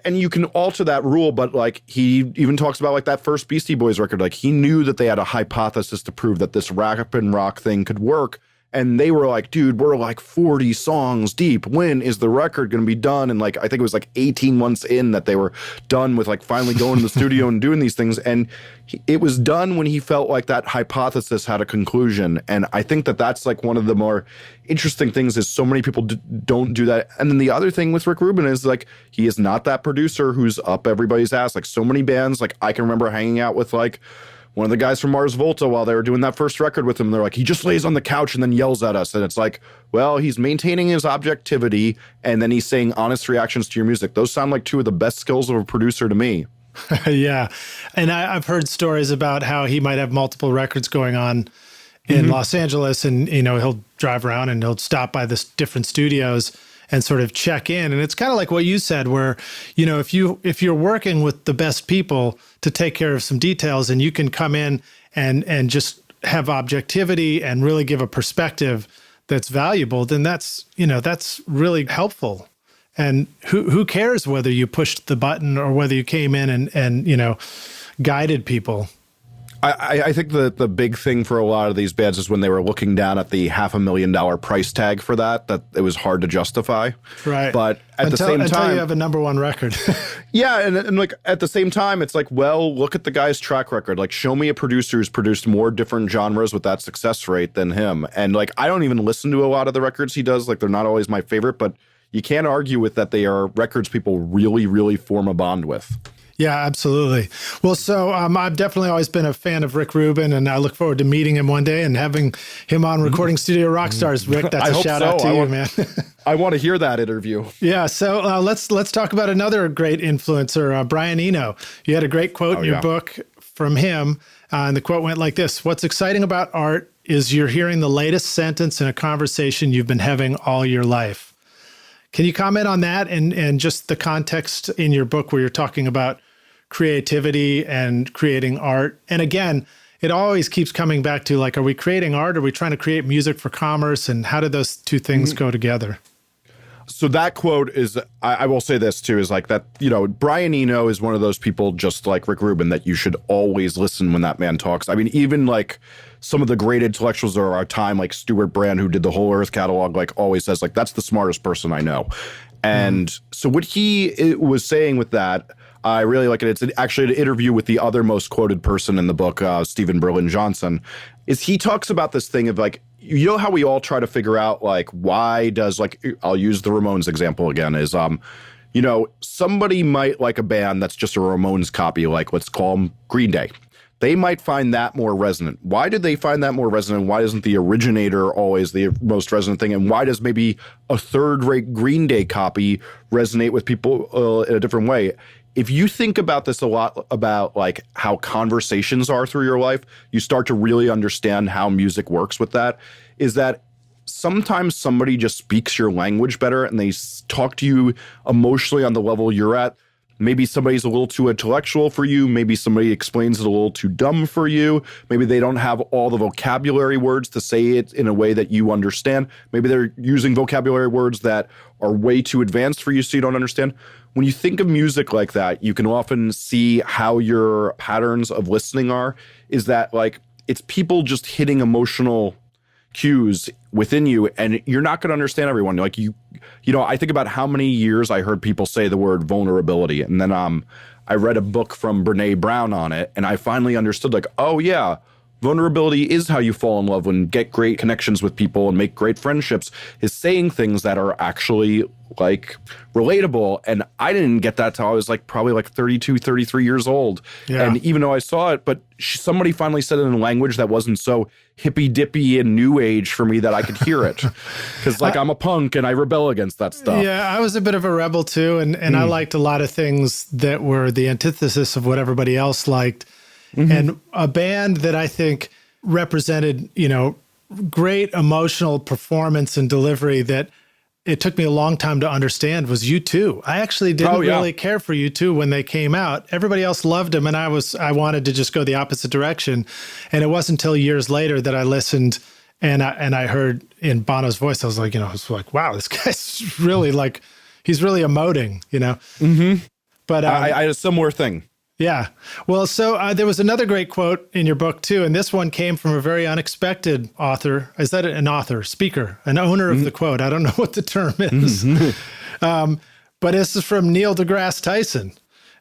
And you can alter that rule, but, like, he even talks about, like, that first Beastie Boys record. Like, he knew that they had a hypothesis to prove that this rap and rock thing could work. And they were like, dude, we're like 40 songs deep. When is the record going to be done? And, like, I think it was like 18 months in that they were done with, like, finally going to the studio and doing these things. And it was done when he felt like that hypothesis had a conclusion. And I think that that's, like, one of the more interesting things is so many people don't do that. And then the other thing with Rick Rubin is, like, he is not that producer who's up everybody's ass. Like, so many bands, like, I can remember hanging out with, like, one of the guys from Mars Volta while they were doing that first record with him. They're like, he just lays on the couch and then yells at us. And it's like, well, he's maintaining his objectivity and then he's saying honest reactions to your music. Those sound like two of the best skills of a producer to me. Yeah. And I've heard stories about how he might have multiple records going on in Los Angeles, and, you know, he'll drive around and he'll stop by the different studios and sort of check in. And it's kind of like what you said, where, you know, if you're working with the best people to take care of some details, and you can come in and just have objectivity and really give a perspective that's valuable, then that's really helpful. And who cares whether you pushed the button or whether you came in and you know, guided people. I think the big thing for a lot of these bands is when they were looking down at the $500,000 price tag for that it was hard to justify. Right. But at the same time, until you have a #1 record. Yeah. And like at the same time, it's like, well, look at the guy's track record. Like, show me a producer who's produced more different genres with that success rate than him. And, like, I don't even listen to a lot of the records he does. Like, they're not always my favorite, but you can't argue with that. They are records people really, really form a bond with. Yeah, absolutely. Well, so I've definitely always been a fan of Rick Rubin, and I look forward to meeting him one day and having him on Recording Studio Rockstars. Rick, that's a shout out to you, man. I want to hear that interview. Yeah, so let's talk about another great influencer, Brian Eno. You had a great quote in your book from him, and the quote went like this: "What's exciting about art is you're hearing the latest sentence in a conversation you've been having all your life." Can you comment on that and just the context in your book where you're talking about creativity and creating art? And again, it always keeps coming back to, like, are we creating art? Are we trying to create music for commerce? And how do those two things go together? So that quote is, I will say this too, is like that, you know, Brian Eno is one of those people just like Rick Rubin that you should always listen when that man talks. I mean, even like some of the great intellectuals of our time, like Stuart Brand, who did the whole Earth catalog, like always says, like, that's the smartest person I know. And so what he was saying with that, I really like it. It's actually an interview with the other most quoted person in the book, Stephen Berlin Johnson, is he talks about this thing of, like, you know how we all try to figure out, like, why does, like, I'll use the Ramones example again, is, you know, somebody might like a band that's just a Ramones copy, like, let's call them Green Day. They might find that more resonant. Why did they find that more resonant? Why isn't the originator always the most resonant thing? And why does maybe a third-rate Green Day copy resonate with people in a different way? if you think about this a lot, about like how conversations are through your life, you start to really understand how music works with that, is that sometimes somebody just speaks your language better and they talk to you emotionally on the level you're at. Maybe somebody's a little too intellectual for you. Maybe somebody explains it a little too dumb for you. Maybe they don't have all the vocabulary words to say it in a way that you understand. Maybe they're using vocabulary words that are way too advanced for you so you don't understand. When you think of music like that, you can often see how your patterns of listening are, is that like it's people just hitting emotional cues within you, and you're not going to understand everyone. Like you know, I think about how many years I heard people say the word vulnerability, and then I read a book from Brene Brown on it, and I finally understood, like, oh yeah, vulnerability is how you fall in love and get great connections with people and make great friendships, is saying things that are actually like relatable. And I didn't get that till I was like probably like 32, 33 years old. Yeah. And even though I saw it, but somebody finally said it in a language that wasn't so hippy dippy and new age for me that I could hear it. Because like I'm a punk and I rebel against that stuff. Yeah, I was a bit of a rebel too. And I liked a lot of things that were the antithesis of what everybody else liked. And a band that I think represented, you know, great emotional performance and delivery that it took me a long time to understand was U2. I actually didn't really care for U2 when they came out. Everybody else loved them, and I wanted to just go the opposite direction. And it wasn't until years later that I listened and I heard in Bono's voice, I was like, wow, this guy's really like, he's really emoting, you know? But I had a similar thing. Yeah. Well, so there was another great quote in your book too, and this one came from a very unexpected author. Is that an author, speaker, an owner of the quote? I don't know what the term is. But this is from Neil deGrasse Tyson.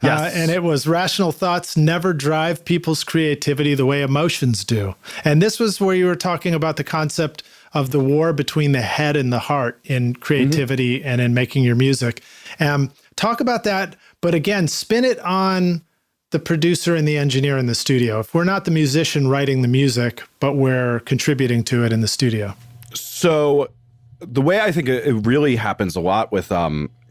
Yes. And it was, rational thoughts never drive people's creativity the way emotions do. And this was where you were talking about the concept of the war between the head and the heart in creativity and in making your music. Talk about that, but again, spin it on the producer and the engineer in the studio. If we're not the musician writing the music, but we're contributing to it in the studio. So the way I think it really happens a lot with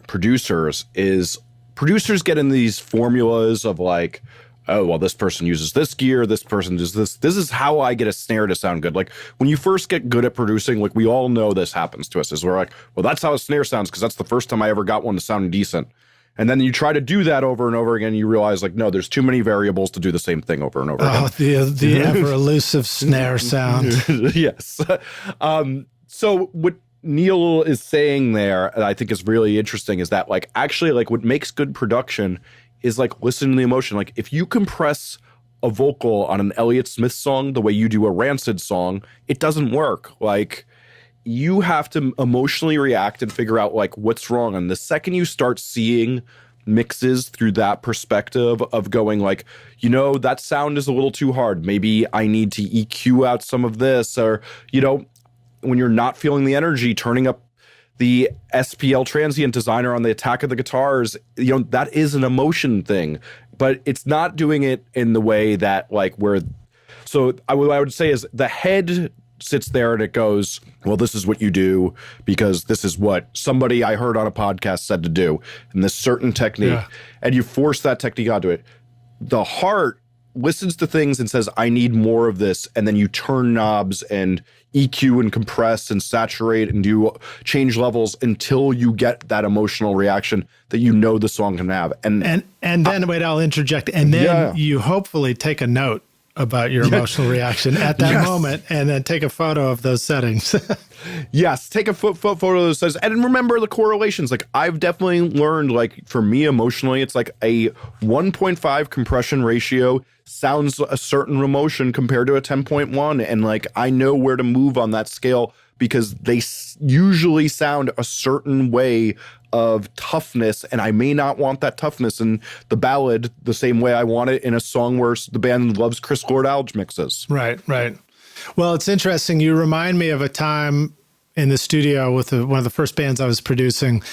producers is producers get in these formulas of like, oh, well, this person uses this gear, this person does this. This is how I get a snare to sound good. Like when you first get good at producing, like we all know this happens to us, is we're like, well, that's how a snare sounds because that's the first time I ever got one to sound decent. And then you try to do that over and over again, and you realize, like, no, there's too many variables to do the same thing over and over again. Oh, the ever elusive snare sound. Yes. So what Neil is saying there, that I think is really interesting, is that, like, actually, like, what makes good production is, like, listen to the emotion. Like, if you compress a vocal on an Elliott Smith song the way you do a Rancid song, it doesn't work. Like, you have to emotionally react and figure out like what's wrong. And the second you start seeing mixes through that perspective of going like, you know, that sound is a little too hard. Maybe I need to EQ out some of this, or, you know, when you're not feeling the energy, turning up the SPL transient designer on the attack of the guitars, you know, that is an emotion thing, but it's not doing it in the way that like where, so I would say is the head sits there and it goes, well, this is what you do because this is what somebody I heard on a podcast said to do in this certain technique. Yeah. And you force that technique onto it. The heart listens to things and says, I need more of this. And then you turn knobs and EQ and compress and saturate and do change levels until you get that emotional reaction that you know the song can have. And then wait, I'll interject. And then you hopefully take a note about your emotional reaction at that moment, and then take a photo of those settings. Yes, take a photo of those settings, and remember the correlations. Like I've definitely learned, like for me emotionally, it's like a 1.5 compression ratio sounds a certain emotion compared to a 10.1, and like I know where to move on that scale because they usually sound a certain way of toughness, and I may not want that toughness in the ballad the same way I want it in a song where the band loves Chris Lord-Alge mixes. Right. Well, it's interesting. You remind me of a time in the studio with one of the first bands I was producing,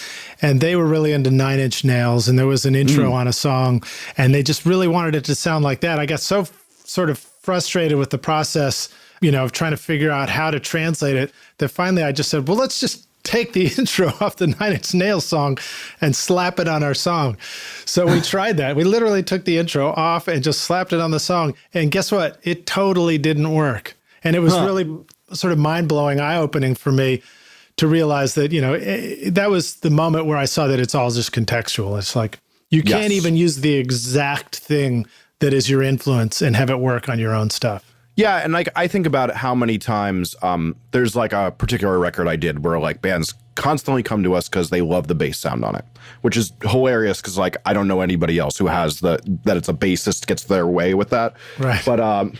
and they were really into Nine Inch Nails, and there was an intro on a song, and they just really wanted it to sound like that. I got so sort of frustrated with the process, you know, of trying to figure out how to translate it, that finally I just said, well, let's just take the intro off the Nine Inch Nails song and slap it on our song. So we tried that. We literally took the intro off and just slapped it on the song. And guess what? It totally didn't work. And it was really sort of mind-blowing, eye-opening for me to realize that, that was the moment where I saw that it's all just contextual. It's like, you can't even use the exact thing that is your influence and have it work on your own stuff. Yeah, and like I think about how many times there's like a particular record I did where like bands constantly come to us because they love the bass sound on it, which is hilarious because like I don't know anybody else who has that it's a bassist gets their way with that. Right. But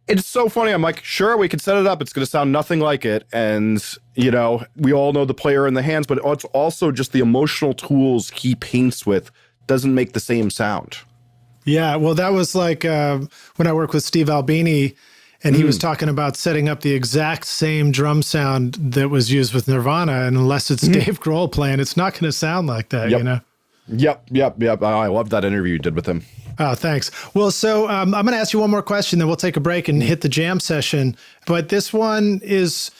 it's so funny. I'm like, sure, we can set it up. It's going to sound nothing like it. And, we all know the player in the hands, but it's also just the emotional tools he paints with doesn't make the same sound. Yeah, well, that was like when I worked with Steve Albini, and he was talking about setting up the exact same drum sound that was used with Nirvana. And unless it's Dave Grohl playing, it's not going to sound like that, Yep. I love that interview you did with him. Oh, thanks. Well, so I'm going to ask you one more question, then we'll take a break and hit the jam session. But this is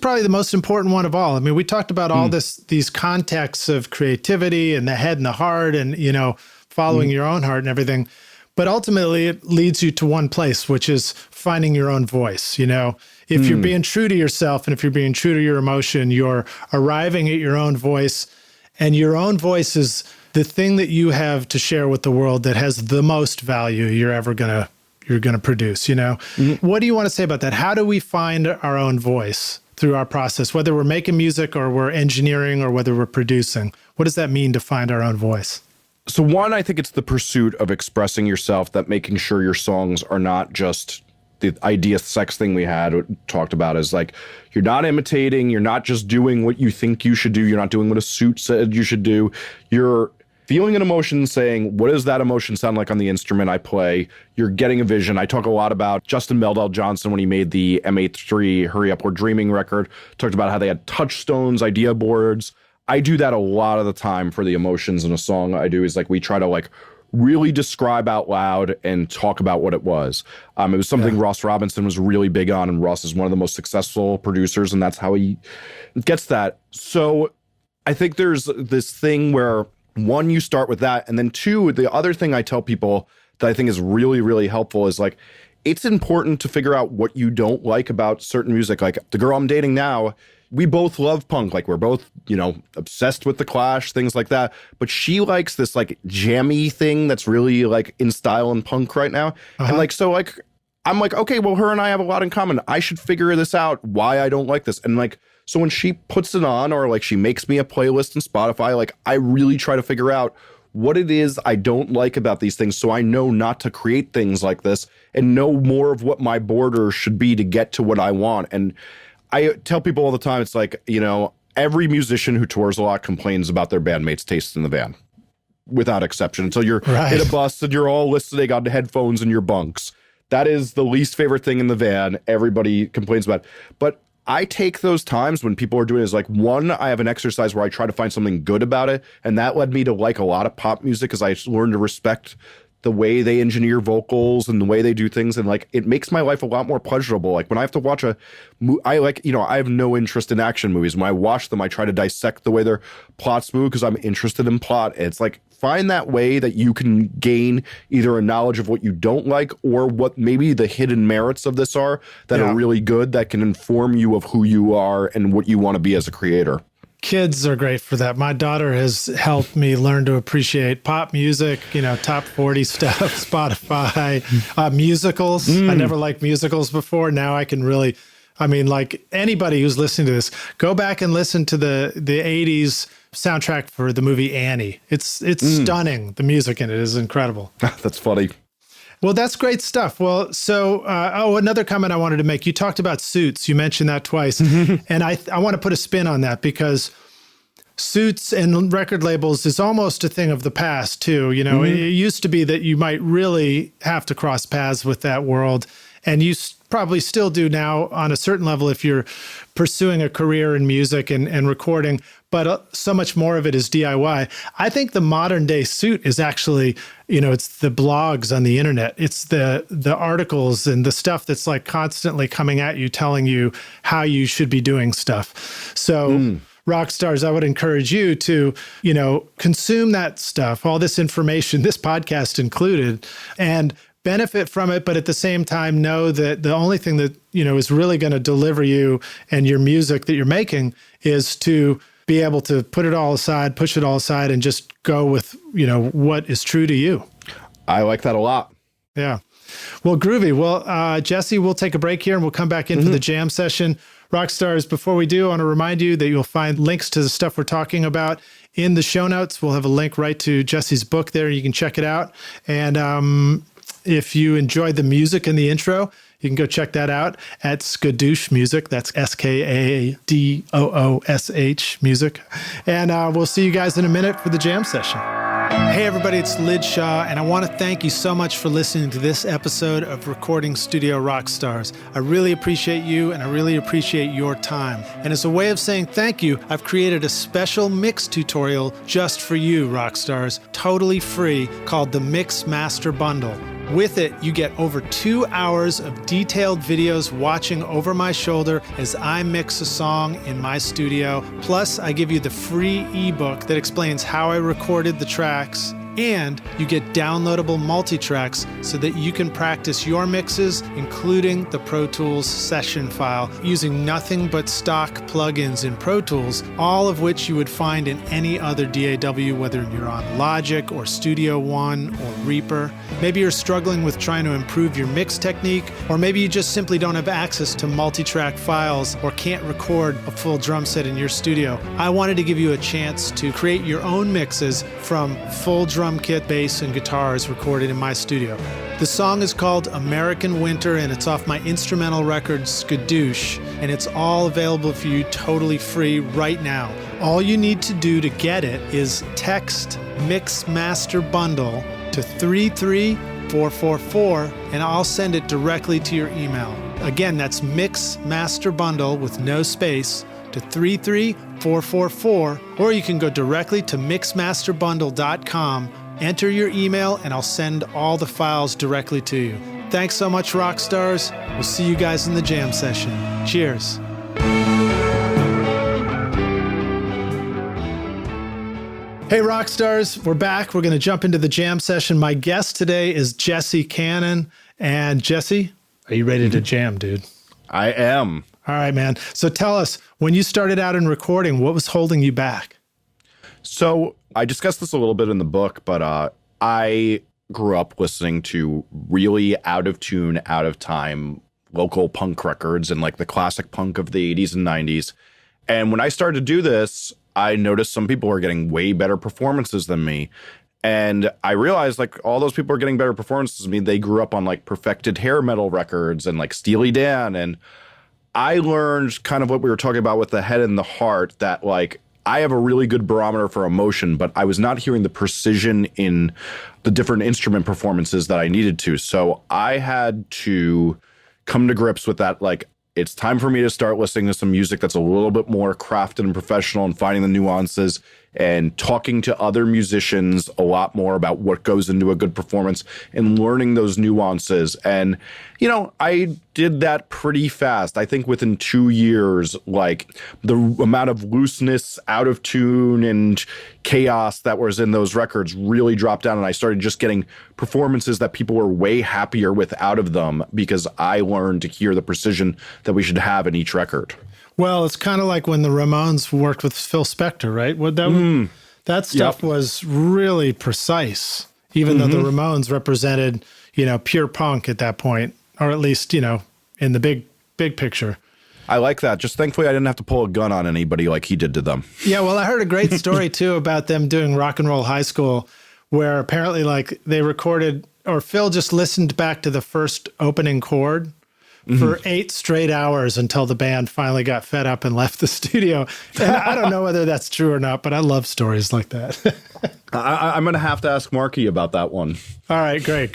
probably the most important one of all. I mean, we talked about all these contexts of creativity and the head and the heart and, following your own heart and everything. But ultimately, it leads you to one place, which is finding your own voice. If you're being true to yourself and if you're being true to your emotion, you're arriving at your own voice. And your own voice is the thing that you have to share with the world that has the most value you're ever going to produce. What do you want to say about that? How do we find our own voice through our process, whether we're making music or we're engineering or whether we're producing? What does that mean to find our own voice? So one, I think it's the pursuit of expressing yourself, that making sure your songs are not just the idea sex thing we talked about is like, you're not imitating, you're not just doing what you think you should do, you're not doing what a suit said you should do. You're feeling an emotion, saying, what does that emotion sound like on the instrument I play? You're getting a vision. I talk a lot about Justin Meldal Johnson when he made the M83 Hurry Up We're Dreaming record, talked about how they had touchstones, idea boards. I do that a lot of the time for the emotions in a song. I do is like, we try to like really describe out loud and talk about what it was. It was something Ross Robinson was really big on, and Ross is one of the most successful producers, and that's how he gets that. So I think there's this thing where, one, you start with that, and then two, the other thing I tell people that I think is really, really helpful is like, it's important to figure out what you don't like about certain music. Like the girl I'm dating now, we both love punk. Like we're both, obsessed with the Clash, things like that. But she likes this like jammy thing that's really like in style in punk right now. And like, so like, I'm like, okay, well, her and I have a lot in common. I should figure this out, why I don't like this. And like, so when she puts it on or like she makes me a playlist in Spotify, like I really try to figure out what it is I don't like about these things, so I know not to create things like this and know more of what my borders should be to get to what I want. And I tell people all the time, it's like, every musician who tours a lot complains about their bandmates' taste in the van, without exception, until you're in a bus and you're all listening on headphones in your bunks. That is the least favorite thing in the van. Everybody complains about it. But I take those times when people are doing it as like, one, I have an exercise where I try to find something good about it. And that led me to like a lot of pop music, because I learned to respect the way they engineer vocals and the way they do things. And like, it makes my life a lot more pleasurable. Like when I have to watch I have no interest in action movies. When I watch them, I try to dissect the way their plots move because I'm interested in plot. It's like, find that way that you can gain either a knowledge of what you don't like or what maybe the hidden merits of this are that are really good, that can inform you of who you are and what you want to be as a creator. Kids are great for that. My daughter has helped me learn to appreciate pop music, top 40 stuff, Spotify, musicals. I never liked musicals before. Now I can really, like anybody who's listening to this, go back and listen to the 80s soundtrack for the movie Annie. It's stunning. The music in it is incredible. That's funny. Well, that's great stuff. Well, so, another comment I wanted to make. You talked about suits. You mentioned that twice. And I want to put a spin on that, because suits and record labels is almost a thing of the past too. It used to be that you might really have to cross paths with that world. And you probably still do now on a certain level if you're pursuing a career in music and recording, but so much more of it is DIY. I think the modern day suit is actually, it's the blogs on the internet. It's the articles and the stuff that's like constantly coming at you, telling you how you should be doing stuff. So rock stars, I would encourage you to, consume that stuff, all this information, this podcast included, and benefit from it, but at the same time know that the only thing that, is really going to deliver you and your music that you're making is to be able to put it all aside, push it all aside, and just go with, what is true to you. I like that a lot. Yeah. Well, groovy. Well, Jesse, we'll take a break here and we'll come back in for the jam session. Rockstars, before we do, I want to remind you that you'll find links to the stuff we're talking about in the show notes. We'll have a link right to Jesse's book there. You can check it out. And if you enjoyed the music in the intro, you can go check that out at Skadoosh Music. That's SKADOOSH Music. And we'll see you guys in a minute for the jam session. Hey everybody, it's Lid Shaw, and I want to thank you so much for listening to this episode of Recording Studio Rockstars. I really appreciate you, and I really appreciate your time. And as a way of saying thank you, I've created a special mix tutorial just for you, Rockstars, totally free, called the Mix Master Bundle. With it, you get over 2 hours of detailed videos watching over my shoulder as I mix a song in my studio. Plus, I give you the free ebook that explains how I recorded the tracks, and you get downloadable multi-tracks so that you can practice your mixes, including the Pro Tools session file, using nothing but stock plugins in Pro Tools, all of which you would find in any other DAW, whether you're on Logic or Studio One or Reaper. Maybe you're struggling with trying to improve your mix technique, or maybe you just simply don't have access to multi-track files or can't record a full drum set in your studio. I wanted to give you a chance to create your own mixes from full drum kit, bass, and guitars recorded in my studio. The song is called American Winter, and it's off my instrumental record Skadoosh, and it's all available for you totally free right now. All you need to do to get it is text Mix Master Bundle to 33444, and I'll send it directly to your email. Again, that's Mix Master Bundle with no space to 33444, or you can go directly to mixmasterbundle.com, enter your email, and I'll send all the files directly to you. Thanks so much, Rockstars. We'll see you guys in the jam session. Cheers. Hey, Rockstars, we're back. We're going to jump into the jam session. My guest today is Jesse Cannon. And Jesse, are you ready to jam, dude? I am. All right, man. So tell us, when you started out in recording, what was holding you back? So I discussed this a little bit in the book, but I grew up listening to really out of tune, out of time local punk records and like the classic punk of the 80s and 90s. And when I started to do this, I noticed some people were getting way better performances than me. And I realized like all those people are getting better performances than me. They grew up on like perfected hair metal records and like Steely Dan. And I learned kind of what we were talking about with the head and the heart, that like I have a really good barometer for emotion, but I was not hearing the precision in the different instrument performances that I needed to. So I had to come to grips with that. Like, it's time for me to start listening to some music that's a little bit more crafted and professional and finding the nuances and talking to other musicians a lot more about what goes into a good performance and learning those nuances. And, you know, I did that pretty fast. I think within 2 years, like the amount of looseness, out of tune, and chaos that was in those records really dropped down. And I started just getting performances that people were way happier with out of them because I learned to hear the precision that we should have in each record. Well, it's kind of like when the Ramones worked with Phil Spector, right? That stuff was really precise, even though the Ramones represented, you know, pure punk at that point, or at least, you know, in the big picture. I like that. Just thankfully, I didn't have to pull a gun on anybody like he did to them. Yeah, well, I heard a great story, too, about them doing Rock and Roll High School, where apparently, like, they recorded, or Phil just listened back to the first opening chord for 8 straight hours until the band finally got fed up and left the studio. And I don't know whether that's true or not, but I love stories like that. I'm going to have to ask Marky about that one. All right, great.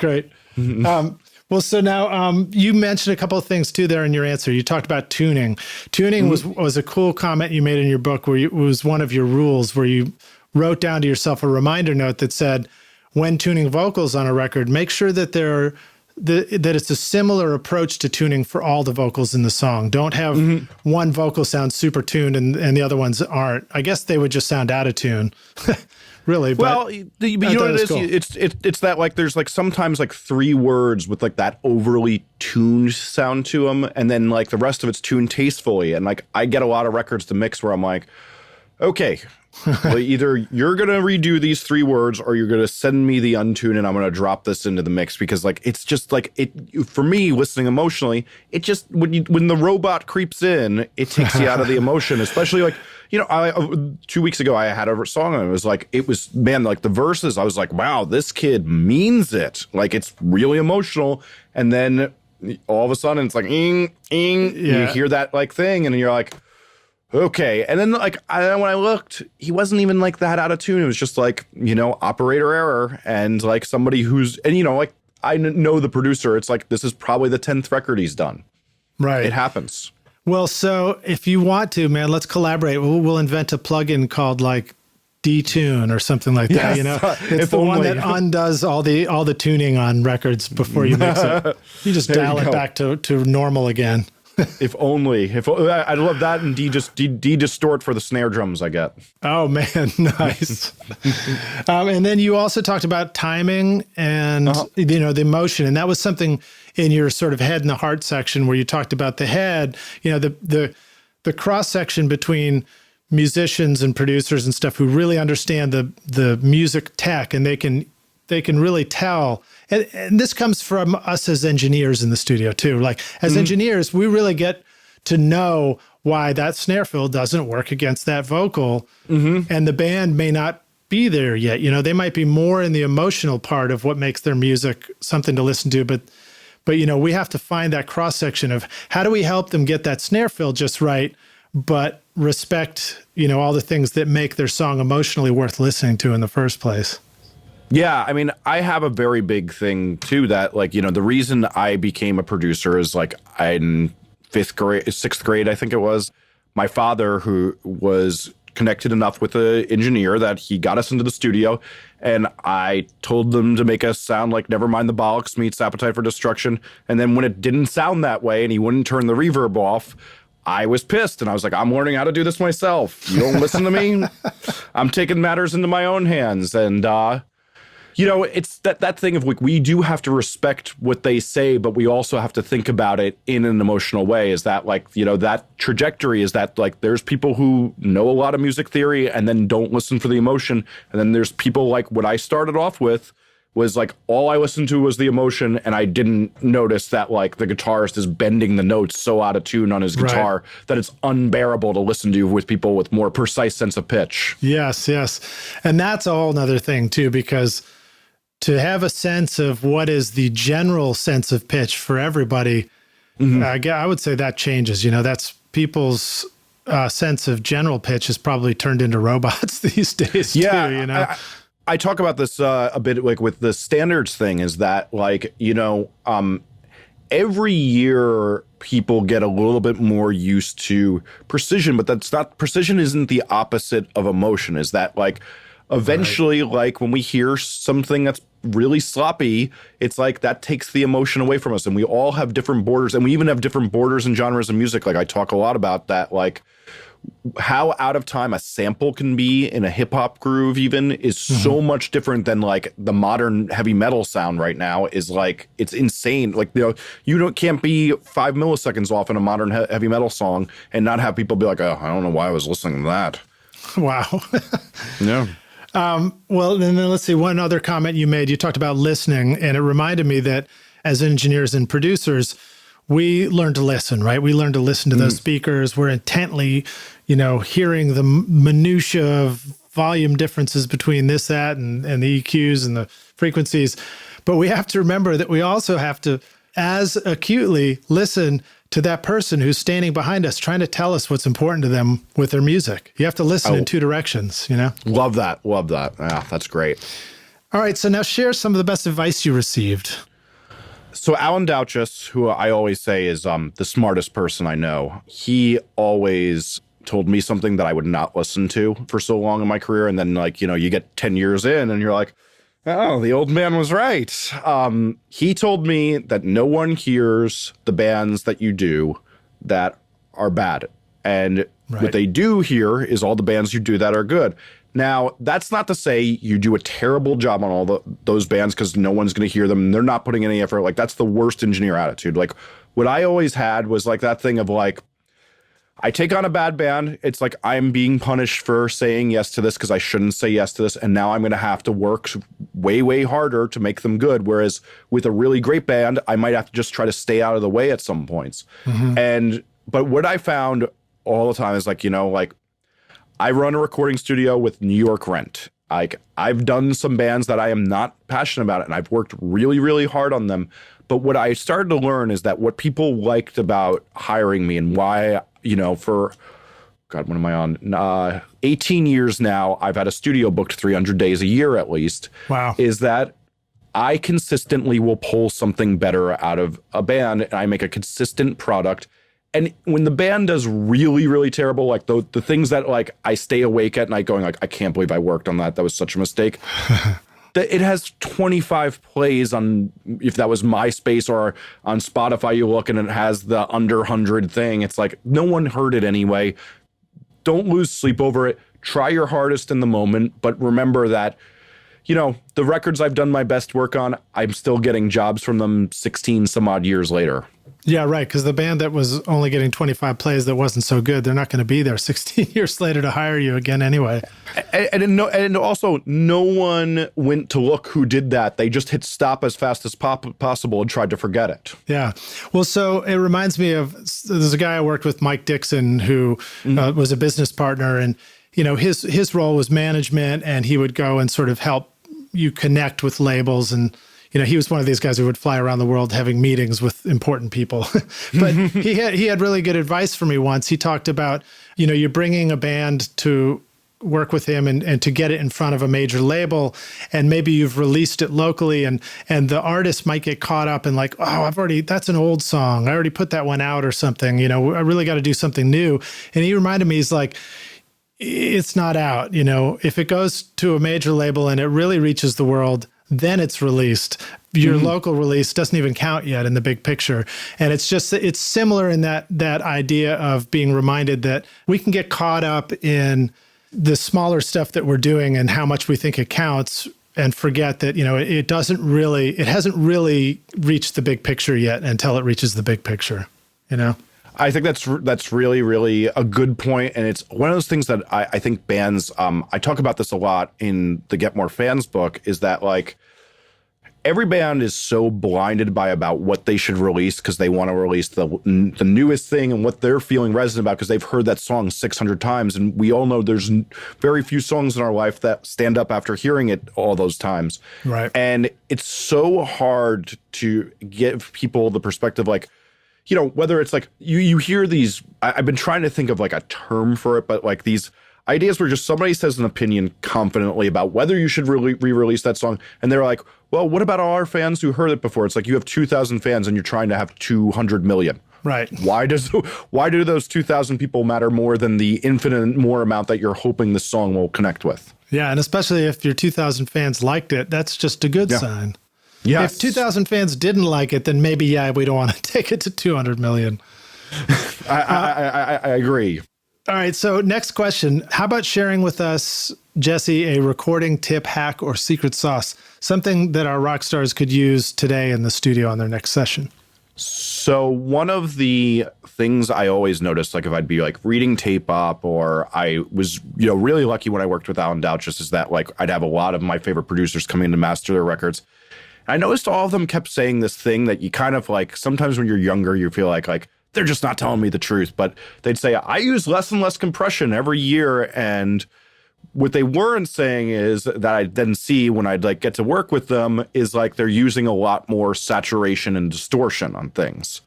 Well, so now you mentioned a couple of things too there in your answer. You talked about tuning. Tuning was a cool comment you made in your book where it was one of your rules where you wrote down to yourself a reminder note that said, when tuning vocals on a record, make sure that that it's a similar approach to tuning for all the vocals in the song. Don't have one vocal sound super tuned and the other ones aren't. I guess they would just sound out of tune. Really, well, you know what it is? Cool. It's that like there's like sometimes like 3 words with like that overly tuned sound to them, and then like the rest of it's tuned tastefully. And like I get a lot of records to mix where I'm like, okay, well, either you're gonna redo these 3 words or you're gonna send me the untune, and I'm gonna drop this into the mix because like it's just like it for me listening emotionally. It just when the robot creeps in, it takes you out of the emotion, especially like. You know, 2 weeks ago, I had a song and it was, man, like the verses, I was like, wow, this kid means it. Like, it's really emotional. And then all of a sudden, it's like, ing. You hear that like thing and you're like, okay. And then like, when I looked, he wasn't even like that out of tune. It was just like, you know, operator error. And like somebody and you know, like I know the producer, it's like, this is probably the 10th record he's done. Right. It happens. Well, so if you want to, man, let's collaborate. We'll invent a plugin called like detune or something like that. Yes, you know, it's the one that undoes all the tuning on records before you mix it. You just dial it back to normal again. If only. I'd love that and de-distort for the snare drums I get. Oh man, nice. And then you also talked about timing and you know the emotion, and that was something in your sort of head and the heart section where you talked about the head. You know the cross section between musicians and producers and stuff who really understand the music tech, and they can really tell. And this comes from us as engineers in the studio too. Like as engineers, we really get to know why that snare fill doesn't work against that vocal. And the band may not be there yet. You know, they might be more in the emotional part of what makes their music something to listen to. But you know, we have to find that cross section of how do we help them get that snare fill just right, but respect, you know, all the things that make their song emotionally worth listening to in the first place. Yeah, I mean, I have a very big thing too that like, you know, the reason I became a producer is like in 6th grade, I think it was, my father, who was connected enough with the engineer that he got us into the studio, and I told them to make us sound like Nevermind the Bollocks meets Appetite for Destruction. And then when it didn't sound that way and he wouldn't turn the reverb off, I was pissed, and I was like, I'm learning how to do this myself. You don't listen to me? I'm taking matters into my own hands. And you know, it's that thing of like, we do have to respect what they say, but we also have to think about it in an emotional way. Is that like, you know, that trajectory is that like, there's people who know a lot of music theory and then don't listen for the emotion. And then there's people like what I started off with was like, all I listened to was the emotion. And I didn't notice that like the guitarist is bending the notes so out of tune on his guitar that it's unbearable to listen to with people with more precise sense of pitch. Yes. And that's a whole nother thing too, because to have a sense of what is the general sense of pitch for everybody, I would say that changes. You know, that's people's sense of general pitch is probably turned into robots these days too, you know? I talk about this a bit like with the standards thing is that like, you know, every year people get a little bit more used to precision, but precision isn't the opposite of emotion. Is that like, eventually, like when we hear something that's really sloppy, it's like that takes the emotion away from us. And we all have different borders, and we even have different borders and genres of music. Like I talk a lot about that, like how out of time a sample can be in a hip hop groove even is so much different than like the modern heavy metal sound right now is like, it's insane. Like, you know, can't be 5 milliseconds off in a modern heavy metal song and not have people be like, oh, I don't know why I was listening to that. Wow. Yeah. Well, then let's see, one other comment you made, you talked about listening, and it reminded me that as engineers and producers, we learn to listen, right? We learn to listen to those speakers. We're intently, you know, hearing the minutia of volume differences between this, that, and the EQs and the frequencies. But we have to remember that we also have to, as acutely, listen to that person who's standing behind us trying to tell us what's important to them with their music. You have to listen in 2 directions, you know? Love that. Yeah, that's great. All right, so now share some of the best advice you received. So Alan Douches, who I always say is the smartest person I know, he always told me something that I would not listen to for so long in my career. And then, like, you know, you get 10 years in and you're like, oh, the old man was right. He told me that no one hears the bands that you do that are bad. And what they do hear is all the bands you do that are good. Now, that's not to say you do a terrible job on all those bands because no one's going to hear them and they're not putting any effort. Like, that's the worst engineer attitude. Like, what I always had was like that thing of like, I take on a bad band. It's like I'm being punished for saying yes to this because I shouldn't say yes to this. And now I'm going to have to work way, way harder to make them good. Whereas with a really great band, I might have to just try to stay out of the way at some points. But what I found all the time is like, you know, like, I run a recording studio with New York rent. Like, I've done some bands that I am not passionate about, and I've worked really, really hard on them. But what I started to learn is that what people liked about hiring me and why, you know, for, God, what am I on? 18 years now, I've had a studio booked 300 days a year at least. Wow. Is that I consistently will pull something better out of a band, and I make a consistent product. And when the band does really, really terrible, like the things that like I stay awake at night going like, I can't believe I worked on that. That was such a mistake. It has 25 plays on, if that was MySpace or on Spotify, you look and it has the under 100 thing. It's like, no one heard it anyway. Don't lose sleep over it. Try your hardest in the moment. But remember that, you know, the records I've done my best work on, I'm still getting jobs from them 16 some odd years later. Yeah, right. Because the band that was only getting 25 plays that wasn't so good, they're not going to be there 16 years later to hire you again anyway. And also, no one went to look who did that. They just hit stop as fast as possible and tried to forget it. Yeah. Well, so it reminds me of, there's a guy I worked with, Mike Dixon, who was a business partner. And, you know, his role was management, and he would go and sort of help you connect with labels. And you know, he was one of these guys who would fly around the world having meetings with important people. But he had really good advice for me once. He talked about, you know, you're bringing a band to work with him and to get it in front of a major label, and maybe you've released it locally, and the artist might get caught up in like, oh, that's an old song. I already put that one out or something. You know, I really got to do something new. And he reminded me, he's like, it's not out. You know, if it goes to a major label and it really reaches the world, then it's released. Your local release doesn't even count yet in the big picture. And it's similar in that idea of being reminded that we can get caught up in the smaller stuff that we're doing and how much we think it counts, and forget that, you know, it hasn't really reached the big picture yet until it reaches the big picture, you know? I think that's really, really a good point. And it's one of those things that I think bands, I talk about this a lot in the Get More Fans book, is that like every band is so blinded by about what they should release because they want to release the newest thing and what they're feeling resonant about because they've heard that song 600 times. And we all know there's very few songs in our life that stand up after hearing it all those times. Right. And it's so hard to give people the perspective, like, you know, whether it's like you hear these, I've been trying to think of like a term for it, but like these ideas where just somebody says an opinion confidently about whether you should re-release that song. And they're like, well, what about all our fans who heard it before? It's like you have 2,000 fans and you're trying to have 200 million. Right. Why do those 2,000 people matter more than the infinite more amount that you're hoping the song will connect with? Yeah. And especially if your 2,000 fans liked it, that's just a good sign. Yes. If 2,000 fans didn't like it, then maybe, yeah, we don't want to take it to 200 million. I agree. All right. So next question. How about sharing with us, Jesse, a recording tip, hack, or secret sauce? Something that our rock stars could use today in the studio on their next session. So one of the things I always noticed, like if I'd be like reading tape up, or I was, you know, really lucky when I worked with Alan Douches, is that like I'd have a lot of my favorite producers coming in to master their records. I noticed all of them kept saying this thing that you kind of like, sometimes when you're younger, you feel like they're just not telling me the truth. But they'd say, I use less and less compression every year. And what they weren't saying is that I then see when I'd like get to work with them is like they're using a lot more saturation and distortion on things.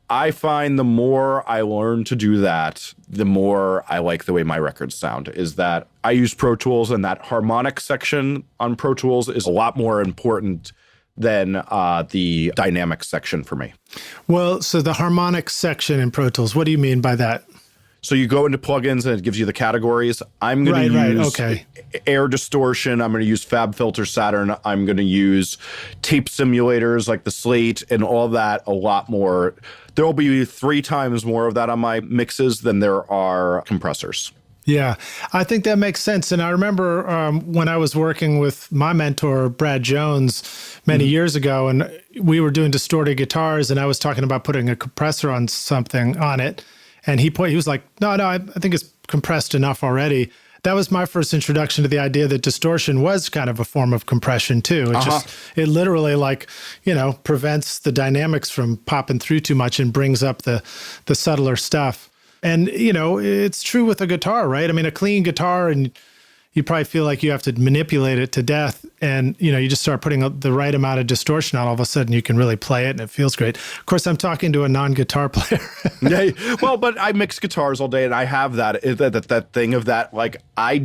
I find the more I learn to do that, the more I like the way my records sound. Is that I use Pro Tools, and that harmonic section on Pro Tools is a lot more important than the dynamics section for me. Well, so the harmonics section in Pro Tools, what do you mean by that? So you go into plugins and it gives you the categories. I'm going to use air distortion. I'm going to use FabFilter Saturn. I'm going to use tape simulators like the Slate and all that a lot more. There will be 3 times more of that on my mixes than there are compressors. Yeah, I think that makes sense. And I remember when I was working with my mentor, Brad Jones, many years ago, and we were doing distorted guitars, and I was talking about putting a compressor on something on it. And he was like, no, I think it's compressed enough already. That was my first introduction to the idea that distortion was kind of a form of compression too. It literally prevents the dynamics from popping through too much and brings up the subtler stuff. And, it's true with a guitar, right? I mean, a clean guitar, and you probably feel like you have to manipulate it to death. And, you just start putting the right amount of distortion on, all of a sudden you can really play it and it feels great. Of course, I'm talking to a non-guitar player. Yeah, well, but I mix guitars all day and I have that thing of that, like, I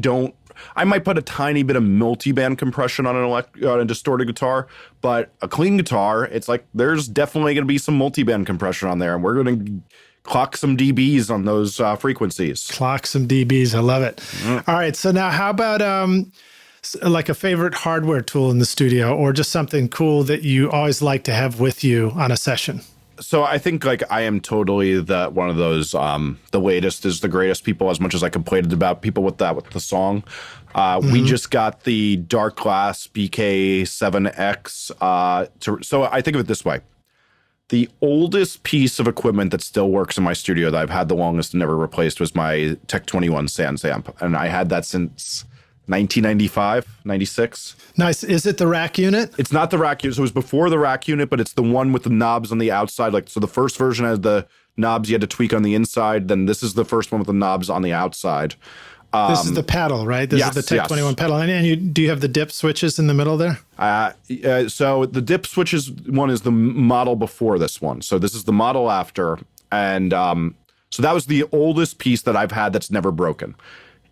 might put a tiny bit of multi-band compression on a distorted guitar, but a clean guitar, it's like there's definitely going to be some multi-band compression on there, and we're going to clock some dBs on those frequencies. Clock some dBs. I love it. All right. So now how about like a favorite hardware tool in the studio, or just something cool that you always like to have with you on a session? So I think like I am totally one of those, the latest is the greatest people, as much as I complained about people with the song. We just got the Dark Glass BK7X. So I think of it this way. The oldest piece of equipment that still works in my studio that I've had the longest and never replaced was my Tech 21 Sans amp. And I had that since 1995, 96. Nice. Is it the rack unit? It's not the rack unit. So it was before the rack unit, but it's the one with the knobs on the outside. So the first version had the knobs you had to tweak on the inside. Then this is the first one with the knobs on the outside. This is the pedal, right? This is the Tech 21 pedal. And do you have the dip switches in the middle there? So the dip switches one is the model before this one. So this is the model after. And so that was the oldest piece that I've had that's never broken.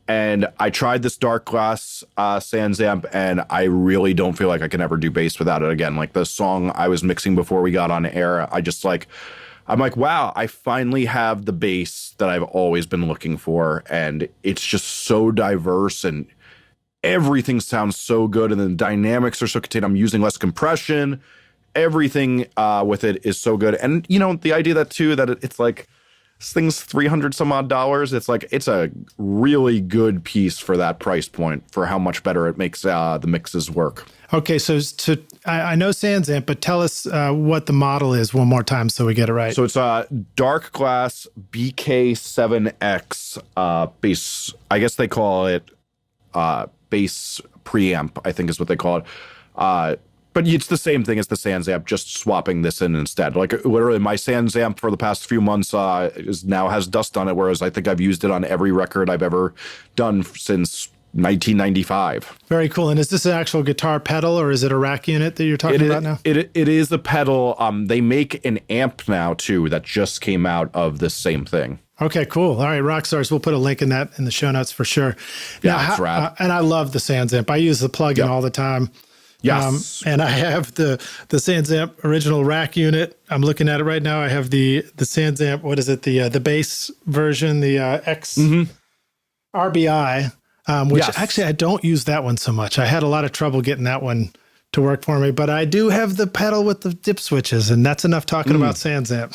And I tried this Dark Glass Sans amp, and I really don't feel like I can ever do bass without it again. Like the song I was mixing before we got on air, I'm like, wow, I finally have the bass that I've always been looking for. And it's just so diverse and everything sounds so good. And the dynamics are so contained. I'm using less compression. Everything with it is so good. And, the idea that it's like, this thing's $300 some odd. It's like, it's a really good piece for that price point for how much better it makes the mixes work. Okay, so I know Sans amp, but tell us what the model is one more time so we get it right. So it's a Dark Glass BK7X bass. I guess they call it bass preamp, I think is what they call it. But it's the same thing as the Sans amp, just swapping this in instead. Like literally my Sans amp for the past few months now has dust on it, whereas I think I've used it on every record I've ever done since 1995. Very cool. And is this an actual guitar pedal, or is it a rack unit that you're talking about now? It is a pedal. They make an amp now too that just came out of this same thing. Okay, cool. All right, Rockstars, we'll put a link in the show notes for sure. Yeah, that's rad. And I love the Sans amp. I use the plugin all the time. Yes. And I have the Sans amp original rack unit. I'm looking at it right now. I have the Sans amp. What is it? The bass version, the X RBI. Which actually I don't use that one so much. I had a lot of trouble getting that one to work for me, but I do have the pedal with the dip switches, and that's enough talking about Sans amp.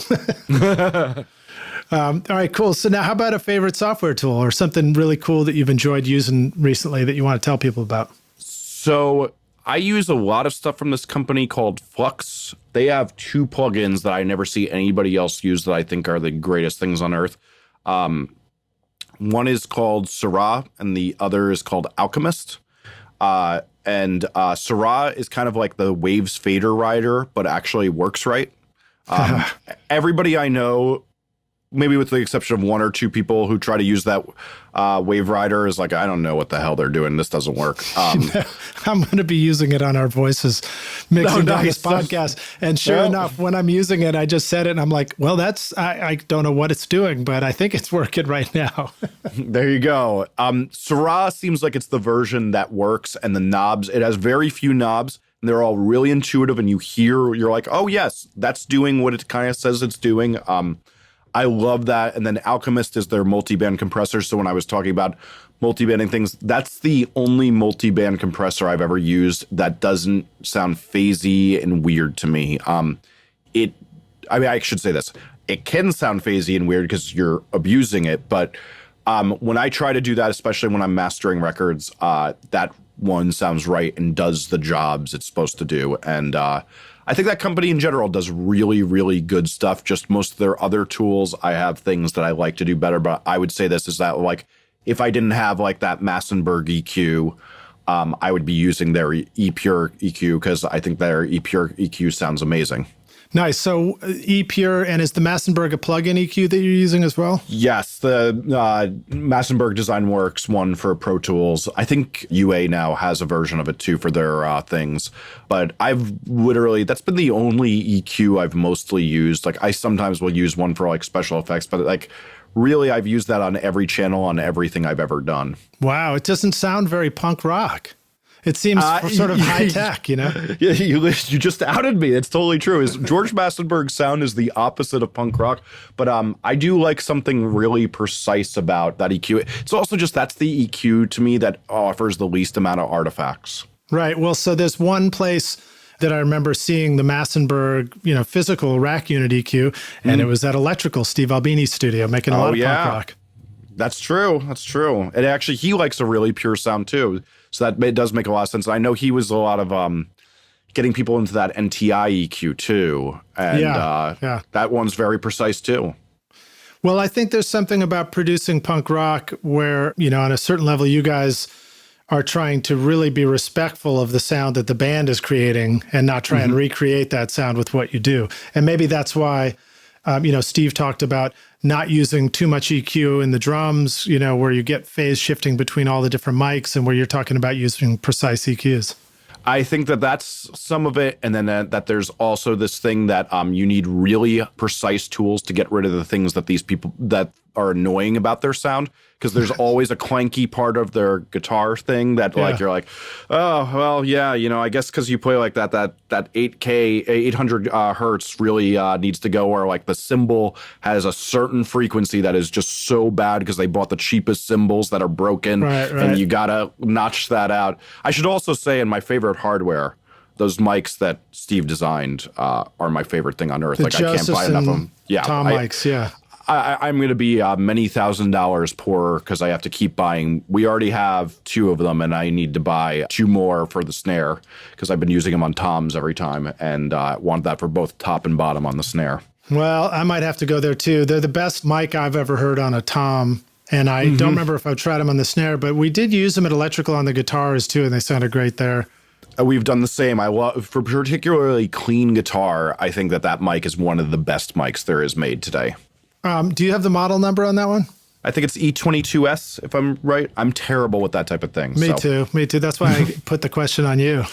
All right, cool. So now how about a favorite software tool or something really cool that you've enjoyed using recently that you want to tell people about? So I use a lot of stuff from this company called Flux. They have 2 plugins that I never see anybody else use that I think are the greatest things on earth. One is called Syrah, and the other is called Alchemist. And Syrah is kind of like the Waves fader rider, but actually works right. Everybody I know, maybe with the exception of 1 or 2 people who try to use that Wave rider, is like, I don't know what the hell they're doing. This doesn't work. I'm going to be using it on our voices mixing down this podcast. And sure enough, when I'm using it, I just said it and I'm like, well, I don't know what it's doing, but I think it's working right now. There you go. Syrah seems like it's the version that works, and the knobs, it has very few knobs. And they're all really intuitive, and you're like, oh, yes, that's doing what it kind of says it's doing. I love that. And then Alchemist is their multi-band compressor. So when I was talking about multi-banding things, that's the only multi-band compressor I've ever used that doesn't sound phasey and weird to me. I should say this. It can sound phasey and weird because you're abusing it. But when I try to do that, especially when I'm mastering records, that one sounds right and does the jobs it's supposed to do. And I think that company in general does really, really good stuff. Just most of their other tools, I have things that I like to do better. But I would say this is that, like, if I didn't have like that Massenburg EQ, I would be using their ePure EQ because I think their ePure EQ sounds amazing. Nice. So ePure, and is the Massenburg a plug-in EQ that you're using as well? Yes, the Massenburg DesignWorks one for Pro Tools. I think UA now has a version of it too for their things. But that's been the only EQ I've mostly used. Like I sometimes will use one for like special effects, but like really I've used that on every channel on everything I've ever done. Wow, it doesn't sound very punk rock. It seems sort of high tech, you know? Yeah, you just outed me. It's totally true. George Massenburg's sound is the opposite of punk rock, but I do like something really precise about that EQ. It's also just that's the EQ to me that offers the least amount of artifacts. Right. Well, so there's one place that I remember seeing the Massenburg, physical rack unit EQ, and it was at Electrical, Steve Albini's studio, making a lot of punk rock. That's true. That's true. And actually, he likes a really pure sound too. So that does make a lot of sense. I know he was a lot of getting people into that NTI EQ too. And that one's very precise too. Well, I think there's something about producing punk rock where, on a certain level, you guys are trying to really be respectful of the sound that the band is creating and not try and recreate that sound with what you do. And maybe that's why, Steve talked about not using too much EQ in the drums, where you get phase shifting between all the different mics, and where you're talking about using precise EQs. I think that that's some of it. And then that there's also this thing that you need really precise tools to get rid of the things that these people that are annoying about their sound. Because there's always a clanky part of their guitar thing that like you're like, oh, well, yeah, I guess because you play like that 8K, 800 hertz really needs to go, where like the cymbal has a certain frequency that is just so bad because they bought the cheapest cymbals that are broken. Right. And you got to notch that out. I should also say, in my favorite hardware, those mics that Steve designed are my favorite thing on earth. Like Joseph's, I can't buy enough of them. Yeah, Tom mics, yeah. I'm going to be many $1,000s poorer because I have to keep buying. We already have 2 of them, and I need to buy 2 more for the snare because I've been using them on toms every time, and I want that for both top and bottom on the snare. Well, I might have to go there too. They're the best mic I've ever heard on a tom, and I don't remember if I've tried them on the snare, but we did use them at Electrical on the guitars too, and they sounded great there. We've done the same. I love, for particularly clean guitar, I think that mic is one of the best mics there is made today. Do you have the model number on that one? I think it's E22S, if I'm right. I'm terrible with that type of thing. Me too. That's why I put the question on you.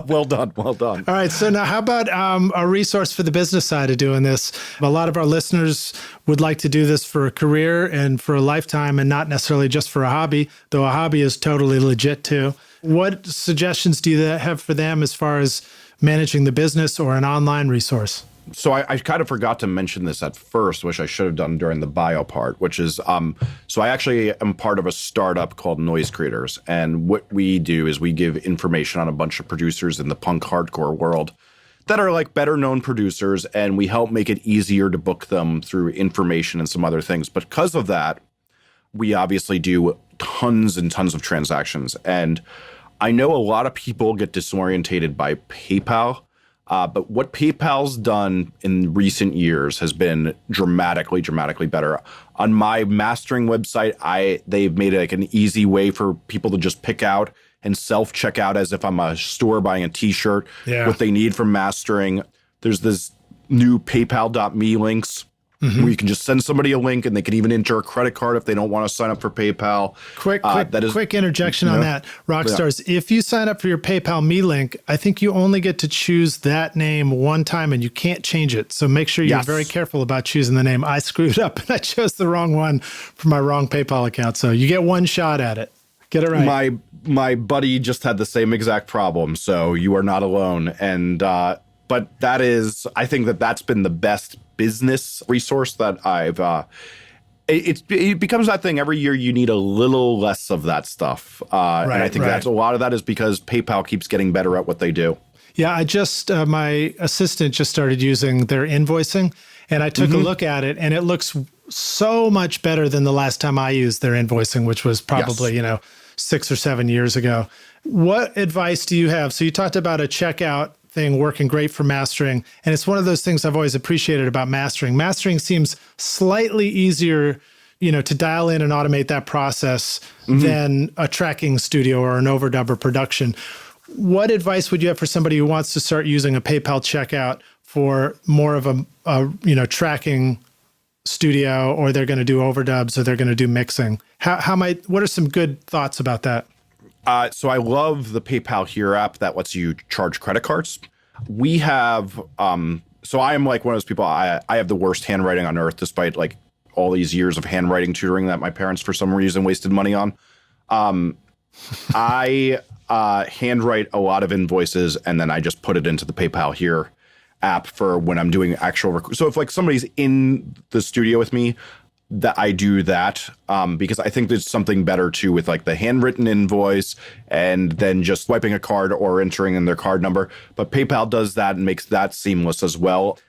Well done. Well done. All right. So now how about a resource for the business side of doing this? A lot of our listeners would like to do this for a career and for a lifetime and not necessarily just for a hobby, though a hobby is totally legit too. What suggestions do you have for them as far as managing the business or an online resource? So I kind of forgot to mention this at first, which I should have done during the bio part, which is, so I actually am part of a startup called Noise Creators. And what we do is we give information on a bunch of producers in the punk hardcore world that are like better known producers, and we help make it easier to book them through information and some other things. But because of that, we obviously do tons and tons of transactions. And I know a lot of people get disorientated by PayPal. But what PayPal's done in recent years has been dramatically better. On my mastering website, they've made it like an easy way for people to just pick out and self-check out as if I'm a store buying a T-shirt, what they need for mastering. There's this new PayPal.me links where you can just send somebody a link, and they can even enter a credit card if they don't want to sign up for PayPal. Quick interjection on that. Rockstars, if you sign up for your PayPal Me link, I think you only get to choose that name one time, and you can't change it. So make sure you're very careful about choosing the name. I screwed up, and I chose the wrong one for my wrong PayPal account. So you get one shot at it. Get it right. My buddy just had the same exact problem, so you are not alone. And but I think that's been the best business resource that I've. It becomes that thing every year. You need a little less of that stuff, and I think that's a lot of that is because PayPal keeps getting better at what they do. Yeah, I just my assistant just started using their invoicing, and I took a look at it, and it looks so much better than the last time I used their invoicing, which was probably 6 or 7 years ago. What advice do you have? So you talked about a checkout thing working great for mastering. And it's one of those things I've always appreciated about mastering. Mastering seems slightly easier, to dial in and automate that process than a tracking studio or an overdub or production. What advice would you have for somebody who wants to start using a PayPal checkout for more of a tracking studio, or they're going to do overdubs, or they're going to do mixing? What are some good thoughts about that? So I love the PayPal Here app that lets you charge credit cards. We have, so I am like one of those people, I have the worst handwriting on earth, despite like all these years of handwriting tutoring that my parents for some reason wasted money on. I handwrite a lot of invoices, and then I just put it into the PayPal Here app for when I'm doing actual so if like somebody's in the studio with me, that I do that because I think there's something better too with like the handwritten invoice and then just swiping a card or entering in their card number. But PayPal does that and makes that seamless as well.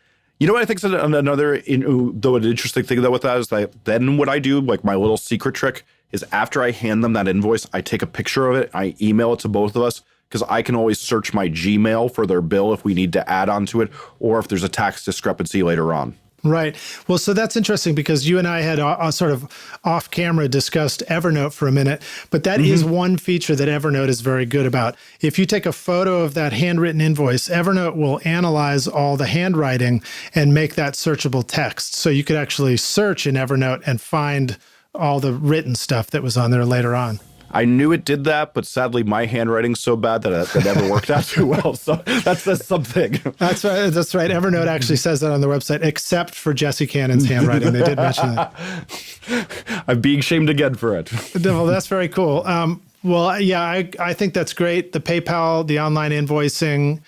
You know what I think is another an interesting thing though with that is that then what I do, like my little secret trick, is after I hand them that invoice, I take a picture of it, I email it to both of us, because I can always search my Gmail for their bill if we need to add on to it, or if there's a tax discrepancy later on. Right. Well, so that's interesting because you and I had sort of off camera discussed Evernote for a minute, but that is one feature that Evernote is very good about. If you take a photo of that handwritten invoice, Evernote will analyze all the handwriting and make that searchable text. So you could actually search in Evernote and find all the written stuff that was on there later on. I knew it did that, but sadly, my handwriting's so bad that it never worked out too well. So that's something. That's right. That's right. Evernote actually says that on their website, except for Jesse Cannon's handwriting. They did mention that. I'm being shamed again for it. Well, that's very cool. Well, yeah, I think that's great. The PayPal, the online invoicing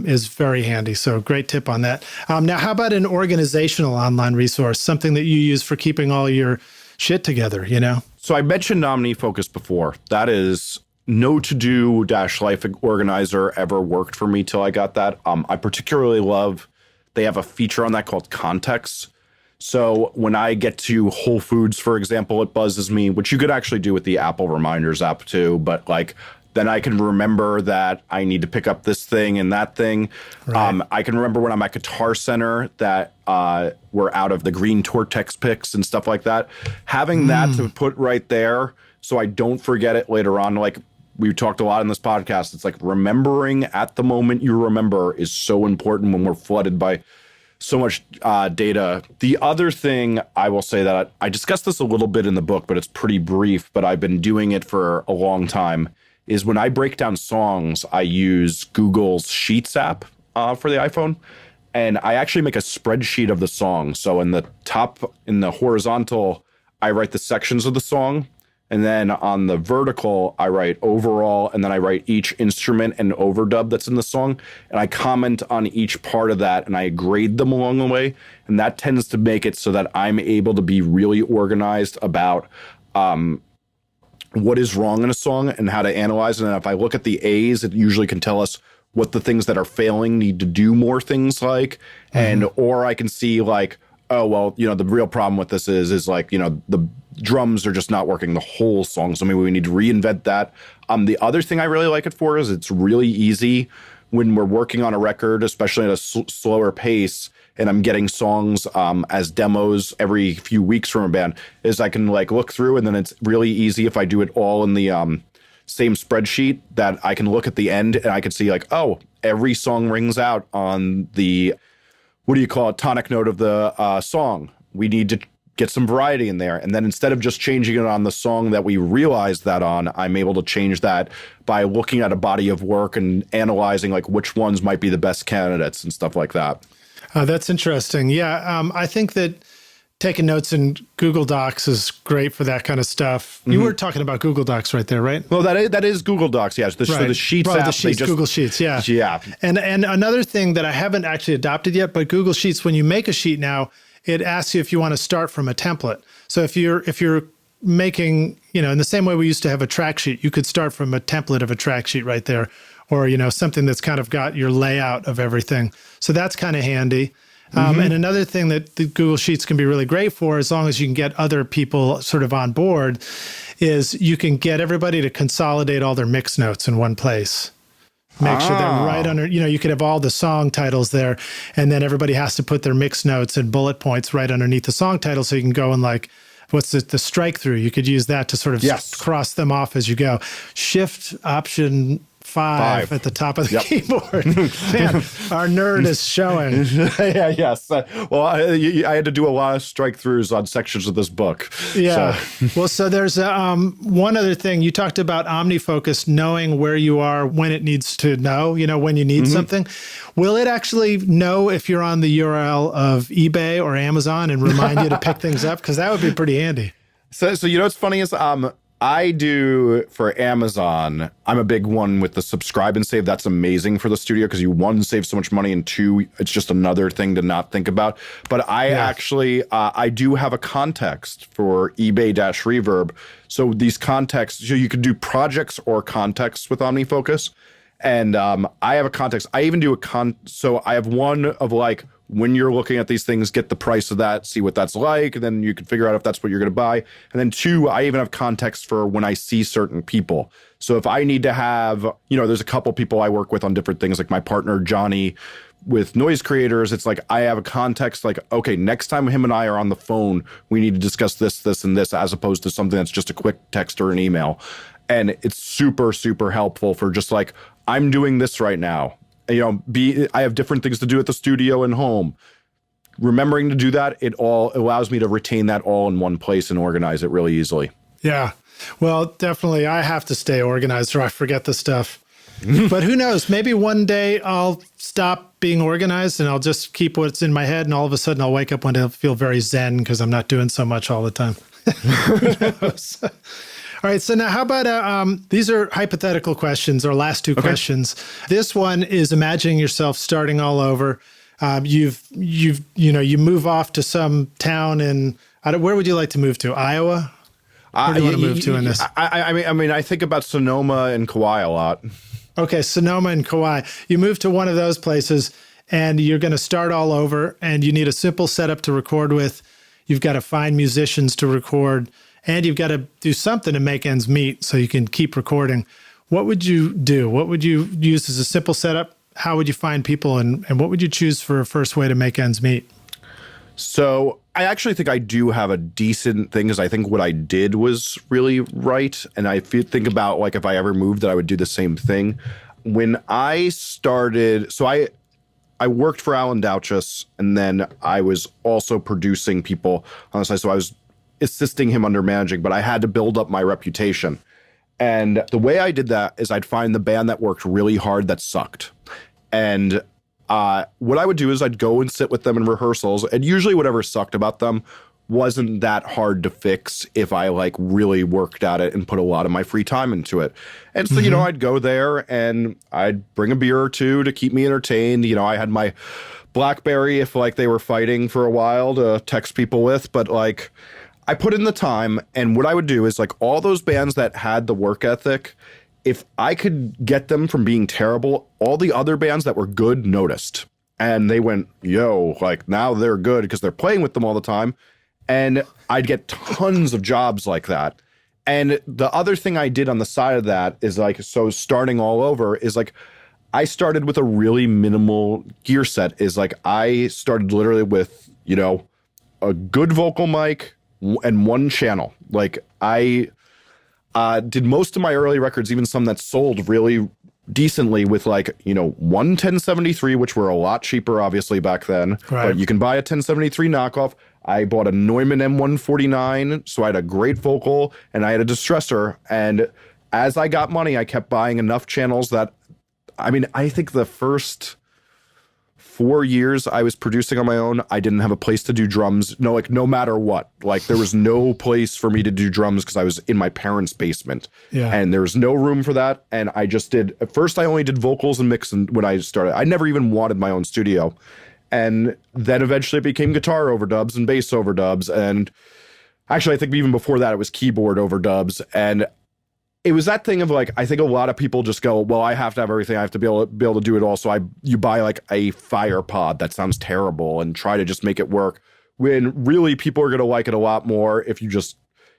is very handy. So great tip on that. Now, how about an organizational online resource, something that you use for keeping all your shit together, So I mentioned OmniFocus before. That is no to-do -life organizer ever worked for me till I got that. I particularly love, they have a feature on that called Context. So when I get to Whole Foods, for example, it buzzes me, which you could actually do with the Apple Reminders app too, but like then I can remember that I need to pick up this thing and that thing. Right. I can remember when I'm at Guitar Center that we're out of the green Tortex picks and stuff like that. Having that to put right there so I don't forget it later on. Like we've talked a lot in this podcast, it's like remembering at the moment you remember is so important when we're flooded by so much data. The other thing I will say that I discussed this a little bit in the book, but it's pretty brief, but I've been doing it for a long time, is when I break down songs, I use Google's Sheets app for the iPhone. And I actually make a spreadsheet of the song. So in the top, in the horizontal, I write the sections of the song. And then on the vertical, I write overall, and then I write each instrument and overdub that's in the song. And I comment on each part of that, and I grade them along the way. And that tends to make it so that I'm able to be really organized about what is wrong in a song and how to analyze it. And if I look at the A's, it usually can tell us what the things that are failing need to do more things like, and, or I can see like, oh, well, the real problem with this is like, the drums are just not working the whole song. So maybe we need to reinvent that. The other thing I really like it for is it's really easy when we're working on a record, especially at a slower pace, and I'm getting songs as demos every few weeks from a band, is I can like look through, and then it's really easy if I do it all in the same spreadsheet that I can look at the end and I can see like, oh, every song rings out on the, tonic note of the song. We need to get some variety in there. And then instead of just changing it on the song that we realized that on, I'm able to change that by looking at a body of work and analyzing like which ones might be the best candidates and stuff like that. That's interesting. Yeah, I think that taking notes in Google Docs is great for that kind of stuff. You were talking about Google Docs right there, right? Well, that is Google Docs, yes. So the Sheets app, the Sheets, Google Sheets, yeah. Yeah. And another thing that I haven't actually adopted yet, but Google Sheets, when you make a sheet now, it asks you if you want to start from a template. So if you're making, in the same way we used to have a track sheet, you could start from a template of a track sheet right there, or, something that's kind of got your layout of everything. So that's kind of handy. And another thing that the Google Sheets can be really great for, as long as you can get other people sort of on board, is you can get everybody to consolidate all their mix notes in one place. Make sure they're right under, you could have all the song titles there, and then everybody has to put their mix notes and bullet points right underneath the song title, so you can go and like, what's the strike through? You could use that to sort of cross them off as you go. Shift Option 5 at the top of the keyboard. Man, our nerd is showing. Yes. Well, I had to do a lot of strike throughs on sections of this book. Yeah. So. Well, so there's one other thing. You talked about OmniFocus knowing where you are when it needs to know, when you need something. Will it actually know if you're on the URL of eBay or Amazon and remind you to pick things up? Because that would be pretty handy. So what's funny is I do for Amazon. I'm a big one with the subscribe and save. That's amazing for the studio because you, one, save so much money, and two, it's just another thing to not think about. But I actually, I do have a context for eBay-Reverb. So these contexts, you can do projects or contexts with OmniFocus. And I have a context. I even do so I have one of like, when you're looking at these things, get the price of that, see what that's like, and then you can figure out if that's what you're going to buy. And then two, I even have context for when I see certain people. So if I need to have, there's a couple people I work with on different things, like my partner, Johnny, with noise creators, it's like I have a context like, okay, next time him and I are on the phone, we need to discuss this, this, and this, as opposed to something that's just a quick text or an email. And it's super, super helpful for just like, I'm doing this right now. I have different things to do at the studio and home. Remembering to do that, it all allows me to retain that all in one place and organize it really easily. Yeah. Well, definitely I have to stay organized or I forget the stuff. But who knows? Maybe one day I'll stop being organized and I'll just keep what's in my head, and all of a sudden I'll wake up one day and feel very zen because I'm not doing so much all the time. Who knows? All right. So now how about, these are hypothetical questions, or last two questions. This one is imagining yourself starting all over. You move off to some town in, where would you like to move to? Iowa? Where do you want to move to in this? I think about Sonoma and Kauai a lot. Okay. Sonoma and Kauai. You move to one of those places and you're going to start all over, and you need a simple setup to record with. You've got to find musicians to record, and you've got to do something to make ends meet so you can keep recording. What would you do? What would you use as a simple setup? How would you find people, and what would you choose for a first way to make ends meet? So I actually think I do have a decent thing, because I think what I did was really right. And I think about like if I ever moved that I would do the same thing. When I started, so I worked for Alan Douches, and then I was also producing people on the side. So I was assisting him under managing, but I had to build up my reputation. And the way I did that is I'd find the band that worked really hard that sucked. And what I would do is I'd go and sit with them in rehearsals, and usually whatever sucked about them wasn't that hard to fix if I like really worked at it and put a lot of my free time into it. And so, I'd go there and I'd bring a beer or two to keep me entertained. I had my BlackBerry if like they were fighting for a while to text people with, but like I put in the time. And what I would do is like all those bands that had the work ethic, if I could get them from being terrible, all the other bands that were good noticed. And they went, yo, like now they're good because they're playing with them all the time. And I'd get tons of jobs like that. And the other thing I did on the side of that is like, so starting all over is like, I started with a really minimal gear set. Is like, I started literally with, a good vocal mic and one channel. Like I did most of my early records, even some that sold really decently, with like, one 1073, which were a lot cheaper, obviously, back then. Right. But you can buy a 1073 knockoff. I bought a Neumann M149, so I had a great vocal, and I had a distressor. And as I got money, I kept buying enough channels that, I think the first 4 years I was producing on my own, I didn't have a place to do drums. No, like no matter what, like there was no place for me to do drums because I was in my parents' basement, and there was no room for that. And I just did. At first, I only did vocals and mix when I started. I never even wanted my own studio, and then eventually it became guitar overdubs and bass overdubs, and actually I think even before that it was keyboard overdubs. And it was that thing of like, I think a lot of people just go, well, I have to have everything. I have to be able to do it all. So you buy like a Fire Pod that sounds terrible and try to just make it work, when really people are going to like it a lot more if you just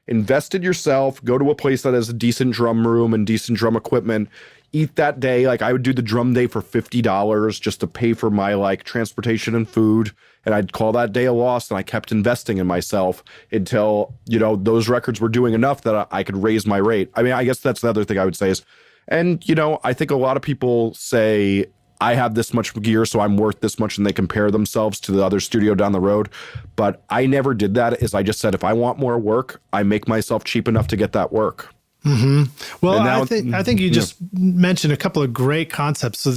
invest in yourself, go to a place that has a decent drum room and decent drum equipment, eat that day. Like I would do the drum day for $50 just to pay for my like transportation and food. And I'd call that day a loss, and I kept investing in myself until, you know, those records were doing enough that I could raise my rate. I mean, I guess that's the other thing I would say is, and, you know, I think a lot of people say, I have this much gear, so I'm worth this much, and they compare themselves to the other studio down the road. But I never did that. Is I just said, if I want more work, I make myself cheap enough to get that work. Well, now, I think you just mentioned a couple of great concepts. So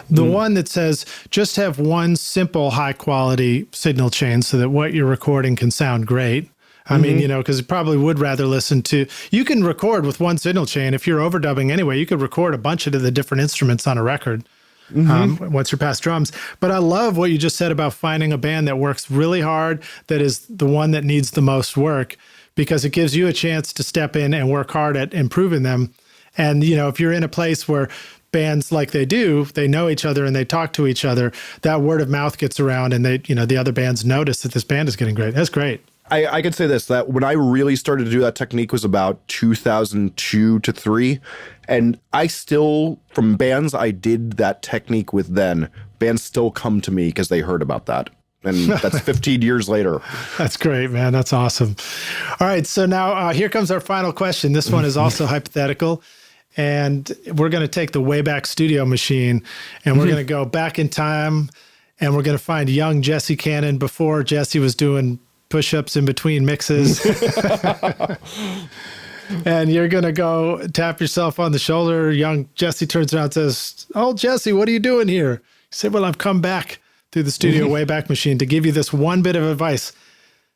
the one that says just have one simple high quality signal chain so that what you're recording can sound great. I mean, you know, because you probably would rather listen to, you can record with one signal chain. If you're overdubbing anyway, you could record a bunch of the different instruments on a record. Once you're past drums. But I love what you just said about finding a band that works really hard, that is the one that needs the most work, because it gives you a chance to step in and work hard at improving them. And, you know, if you're in a place where bands like they do, they know each other and they talk to each other, that word of mouth gets around, and they, you know, the other bands notice that this band is getting great. That's great. I could say this, that when I really started to do that technique was about 2002 to 3. And I still, from bands I did that technique with then, bands still come to me because they heard about that. And that's 15 years later. That's great, man. That's awesome. All right. So now here comes our final question. This one is also hypothetical. And we're going to take the Wayback Studio machine, and we're going to go back in time, and we're going to find young Jesse Cannon before Jesse was doing push-ups in between mixes. And you're going to go tap yourself on the shoulder. Young Jesse turns around and says, "Oh, Jesse, what are you doing here?" You say, "Well, I've come back through the studio Wayback Machine to give you this one bit of advice.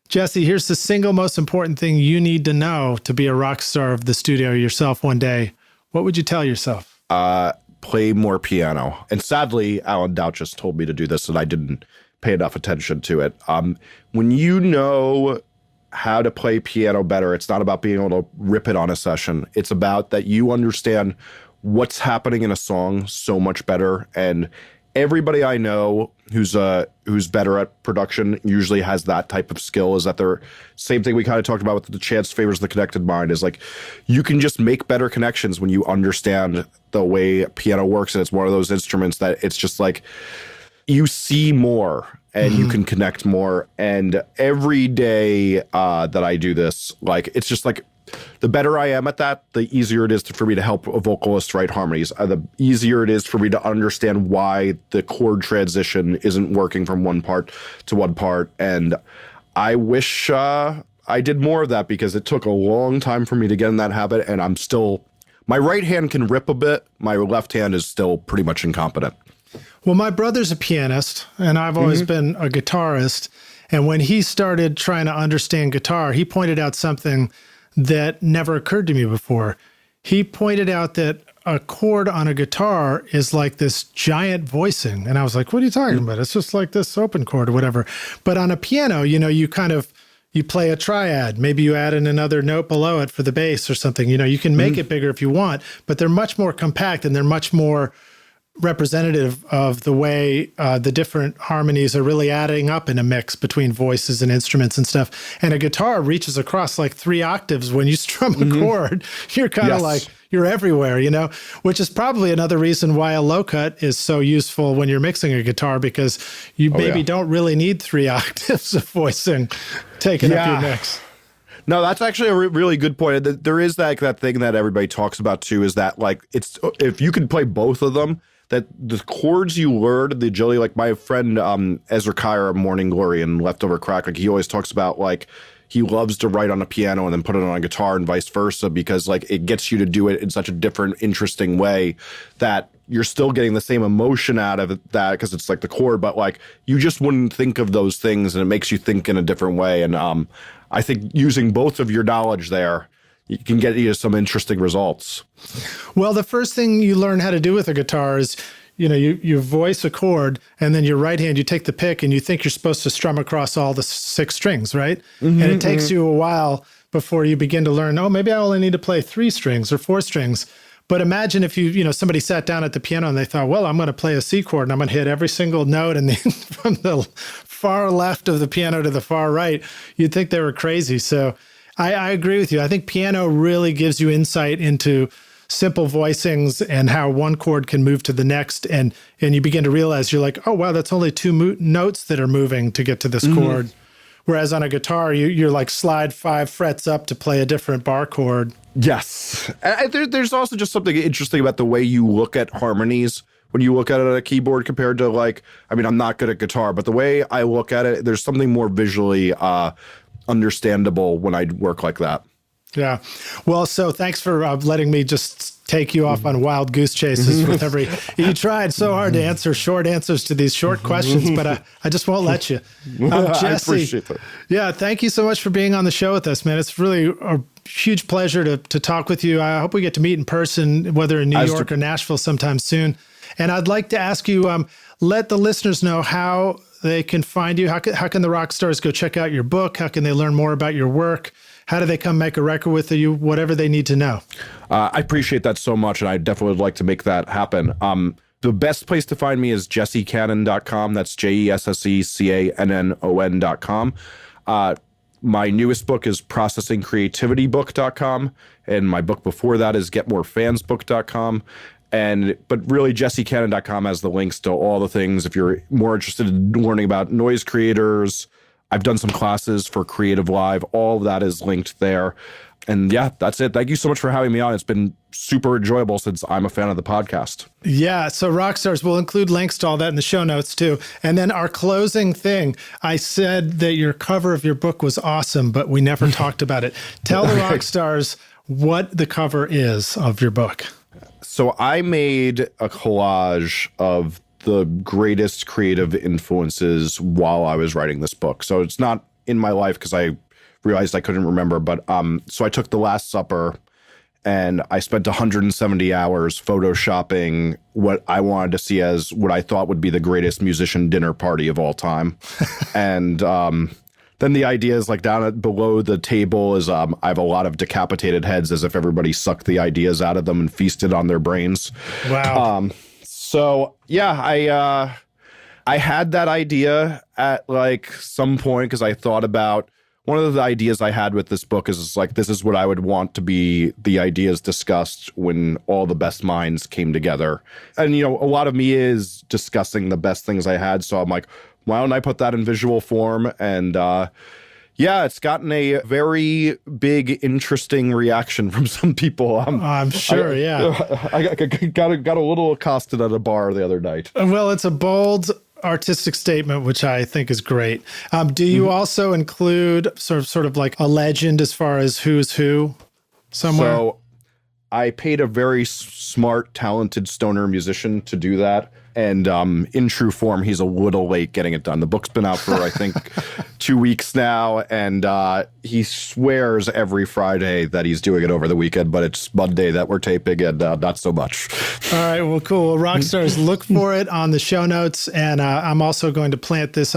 Jesse, here's the single most important thing you need to know to be a rock star of the studio yourself one day." What would you tell yourself? Play more piano. And sadly, Alan Douches told me to do this, and I didn't pay enough attention to it. When you know how to play piano better, it's not about being able to rip it on a session. It's about that you understand what's happening in a song so much better. And everybody I know who's better at production usually has that type of skill. Is that they're same thing we kind of talked about with the chance favors the connected mind, is like you can just make better connections when you understand the way piano works. And it's one of those instruments that it's just like you see more and you can connect more. And every day that I do this, like it's just like the better I am at that, the easier it is for me to help a vocalist write harmonies. The easier it is for me to understand why the chord transition isn't working from one part to one part. And I wish I did more of that, because it took a long time for me to get in that habit. And I'm still, my right hand can rip a bit. My left hand is still pretty much incompetent. Well, my brother's a pianist, and I've always been a guitarist. And when he started trying to understand guitar, he pointed out something that never occurred to me before. He pointed out that a chord on a guitar is like this giant voicing. And I was like, what are you talking about? It's just like this open chord or whatever. But on a piano, you know, you play a triad. Maybe you add in another note below it for the bass or something. You know, you can make it bigger if you want, but they're much more compact, and they're much more representative of the way the different harmonies are really adding up in a mix between voices and instruments and stuff. And a guitar reaches across like 3 octaves when you strum a chord. You're kind of like, you're everywhere, you know, which is probably another reason why a low cut is so useful when you're mixing a guitar, because you don't really need 3 octaves of voicing taking up your mix. No, that's actually a really good point. There is that thing that everybody talks about too, is that like, it's, if you can play both of them, that the chords you learn, the agility, like my friend Ezra Kyer, Morning Glory and Leftover Crack, like he always talks about like he loves to write on a piano and then put it on a guitar and vice versa, because like it gets you to do it in such a different, interesting way that you're still getting the same emotion out of that because it's like the chord, but like you just wouldn't think of those things, and it makes you think in a different way. And I think using both of your knowledge there, you can get you some interesting results. Well, the first thing you learn how to do with a guitar is, you voice a chord, and then your right hand, you take the pick, and you think you're supposed to strum across all the 6 strings, right? And it takes you a while before you begin to learn, oh, maybe I only need to play 3 strings or 4 strings. But imagine if somebody sat down at the piano and they thought, well, I'm going to play a C chord and I'm going to hit every single note, and then from the far left of the piano to the far right, you'd think they were crazy. So I agree with you. I think piano really gives you insight into simple voicings and how one chord can move to the next. And you begin to realize, you're like, oh, wow, that's only 2 notes that are moving to get to this chord. Whereas on a guitar, you're like slide 5 frets up to play a different bar chord. Yes. There's also just something interesting about the way you look at harmonies when you look at it on a keyboard compared to I'm not good at guitar, but the way I look at it, there's something more visually understandable when I work like that. Yeah. Well, so thanks for letting me just take you off on wild goose chases with you tried so hard to answer short answers to these short questions, but I just won't let you. Jesse, I appreciate that. Yeah, thank you so much for being on the show with us, man. It's really a huge pleasure to talk with you. I hope we get to meet in person, whether in New York or Nashville sometime soon. And I'd like to ask you, let the listeners know how they can find you. How can the Rockstars go check out your book? How can they learn more about your work? How do they come make a record with you? Whatever they need to know. I appreciate that so much, and I definitely would like to make that happen. The best place to find me is jessecannon.com. That's JESSECANNON.com. My newest book is processingcreativitybook.com, and my book before that is getmorefansbook.com. But really, jessecannon.com has the links to all the things. If you're more interested in learning about noise creators, I've done some classes for Creative Live. All of that is linked there. And yeah, that's it. Thank you so much for having me on. It's been super enjoyable since I'm a fan of the podcast. Yeah. So Rockstars, will include links to all that in the show notes too. And then our closing thing, I said that your cover of your book was awesome, but we never talked about it. Tell the Rockstars what the cover is of your book. So I made a collage of the greatest creative influences while I was writing this book. So it's not in my life because I realized I couldn't remember, but so I took The Last Supper and I spent 170 hours photoshopping what I wanted to see as what I thought would be the greatest musician dinner party of all time. And then the idea is down below the table is I have a lot of decapitated heads as if everybody sucked the ideas out of them and feasted on their brains. Wow. So yeah, I had that idea at some point because I thought about one of the ideas I had with this book is this is what I would want to be the ideas discussed when all the best minds came together. And, a lot of me is discussing the best things I had. So I'm like, why don't I put that in visual form? And yeah, it's gotten a very big, interesting reaction from some people. I'm sure, yeah. I got a little accosted at a bar the other night. Well, it's a bold artistic statement, which I think is great. Do you also include sort of like a legend as far as who's who somewhere? So I paid a very smart, talented stoner musician to do that. And in true form, he's a little late getting it done. The book's been out for, I think, 2 weeks now. And he swears every Friday that he's doing it over the weekend, but it's Monday that we're taping and not so much. All right. Well, cool. Well, Rockstars, look for it on the show notes. And I'm also going to plant this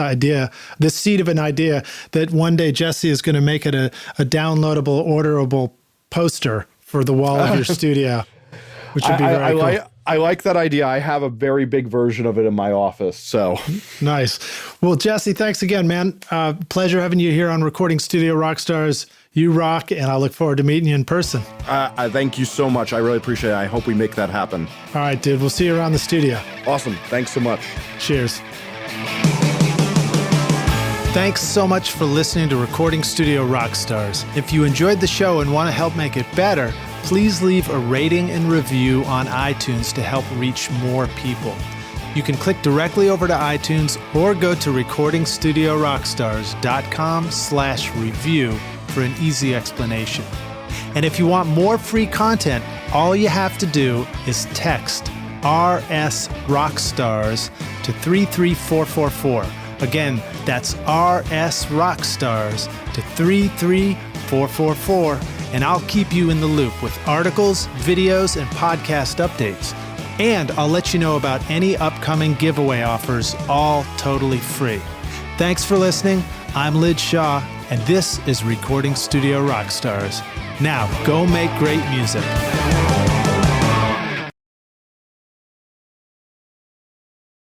seed of an idea that one day Jesse is going to make it a downloadable, orderable poster for the wall of your studio, which would be very cool. I like that idea. I have a very big version of it in my office. So nice. Well, Jesse, thanks again, man. Pleasure having you here on Recording Studio Rockstars. You rock, and I look forward to meeting you in person. Thank you so much. I really appreciate it. I hope we make that happen. All right, dude. We'll see you around the studio. Awesome. Thanks so much. Cheers. Thanks so much for listening to Recording Studio Rockstars. If you enjoyed the show and want to help make it better, please leave a rating and review on iTunes to help reach more people. You can click directly over to iTunes or go to recordingstudiorockstars.com/review for an easy explanation. And if you want more free content, all you have to do is text RS Rockstars to 33444. Again, that's RS Rockstars to 33444, and I'll keep you in the loop with articles, videos, and podcast updates. And I'll let you know about any upcoming giveaway offers, all totally free. Thanks for listening. I'm Lid Shaw, and this is Recording Studio Rockstars. Now, go make great music.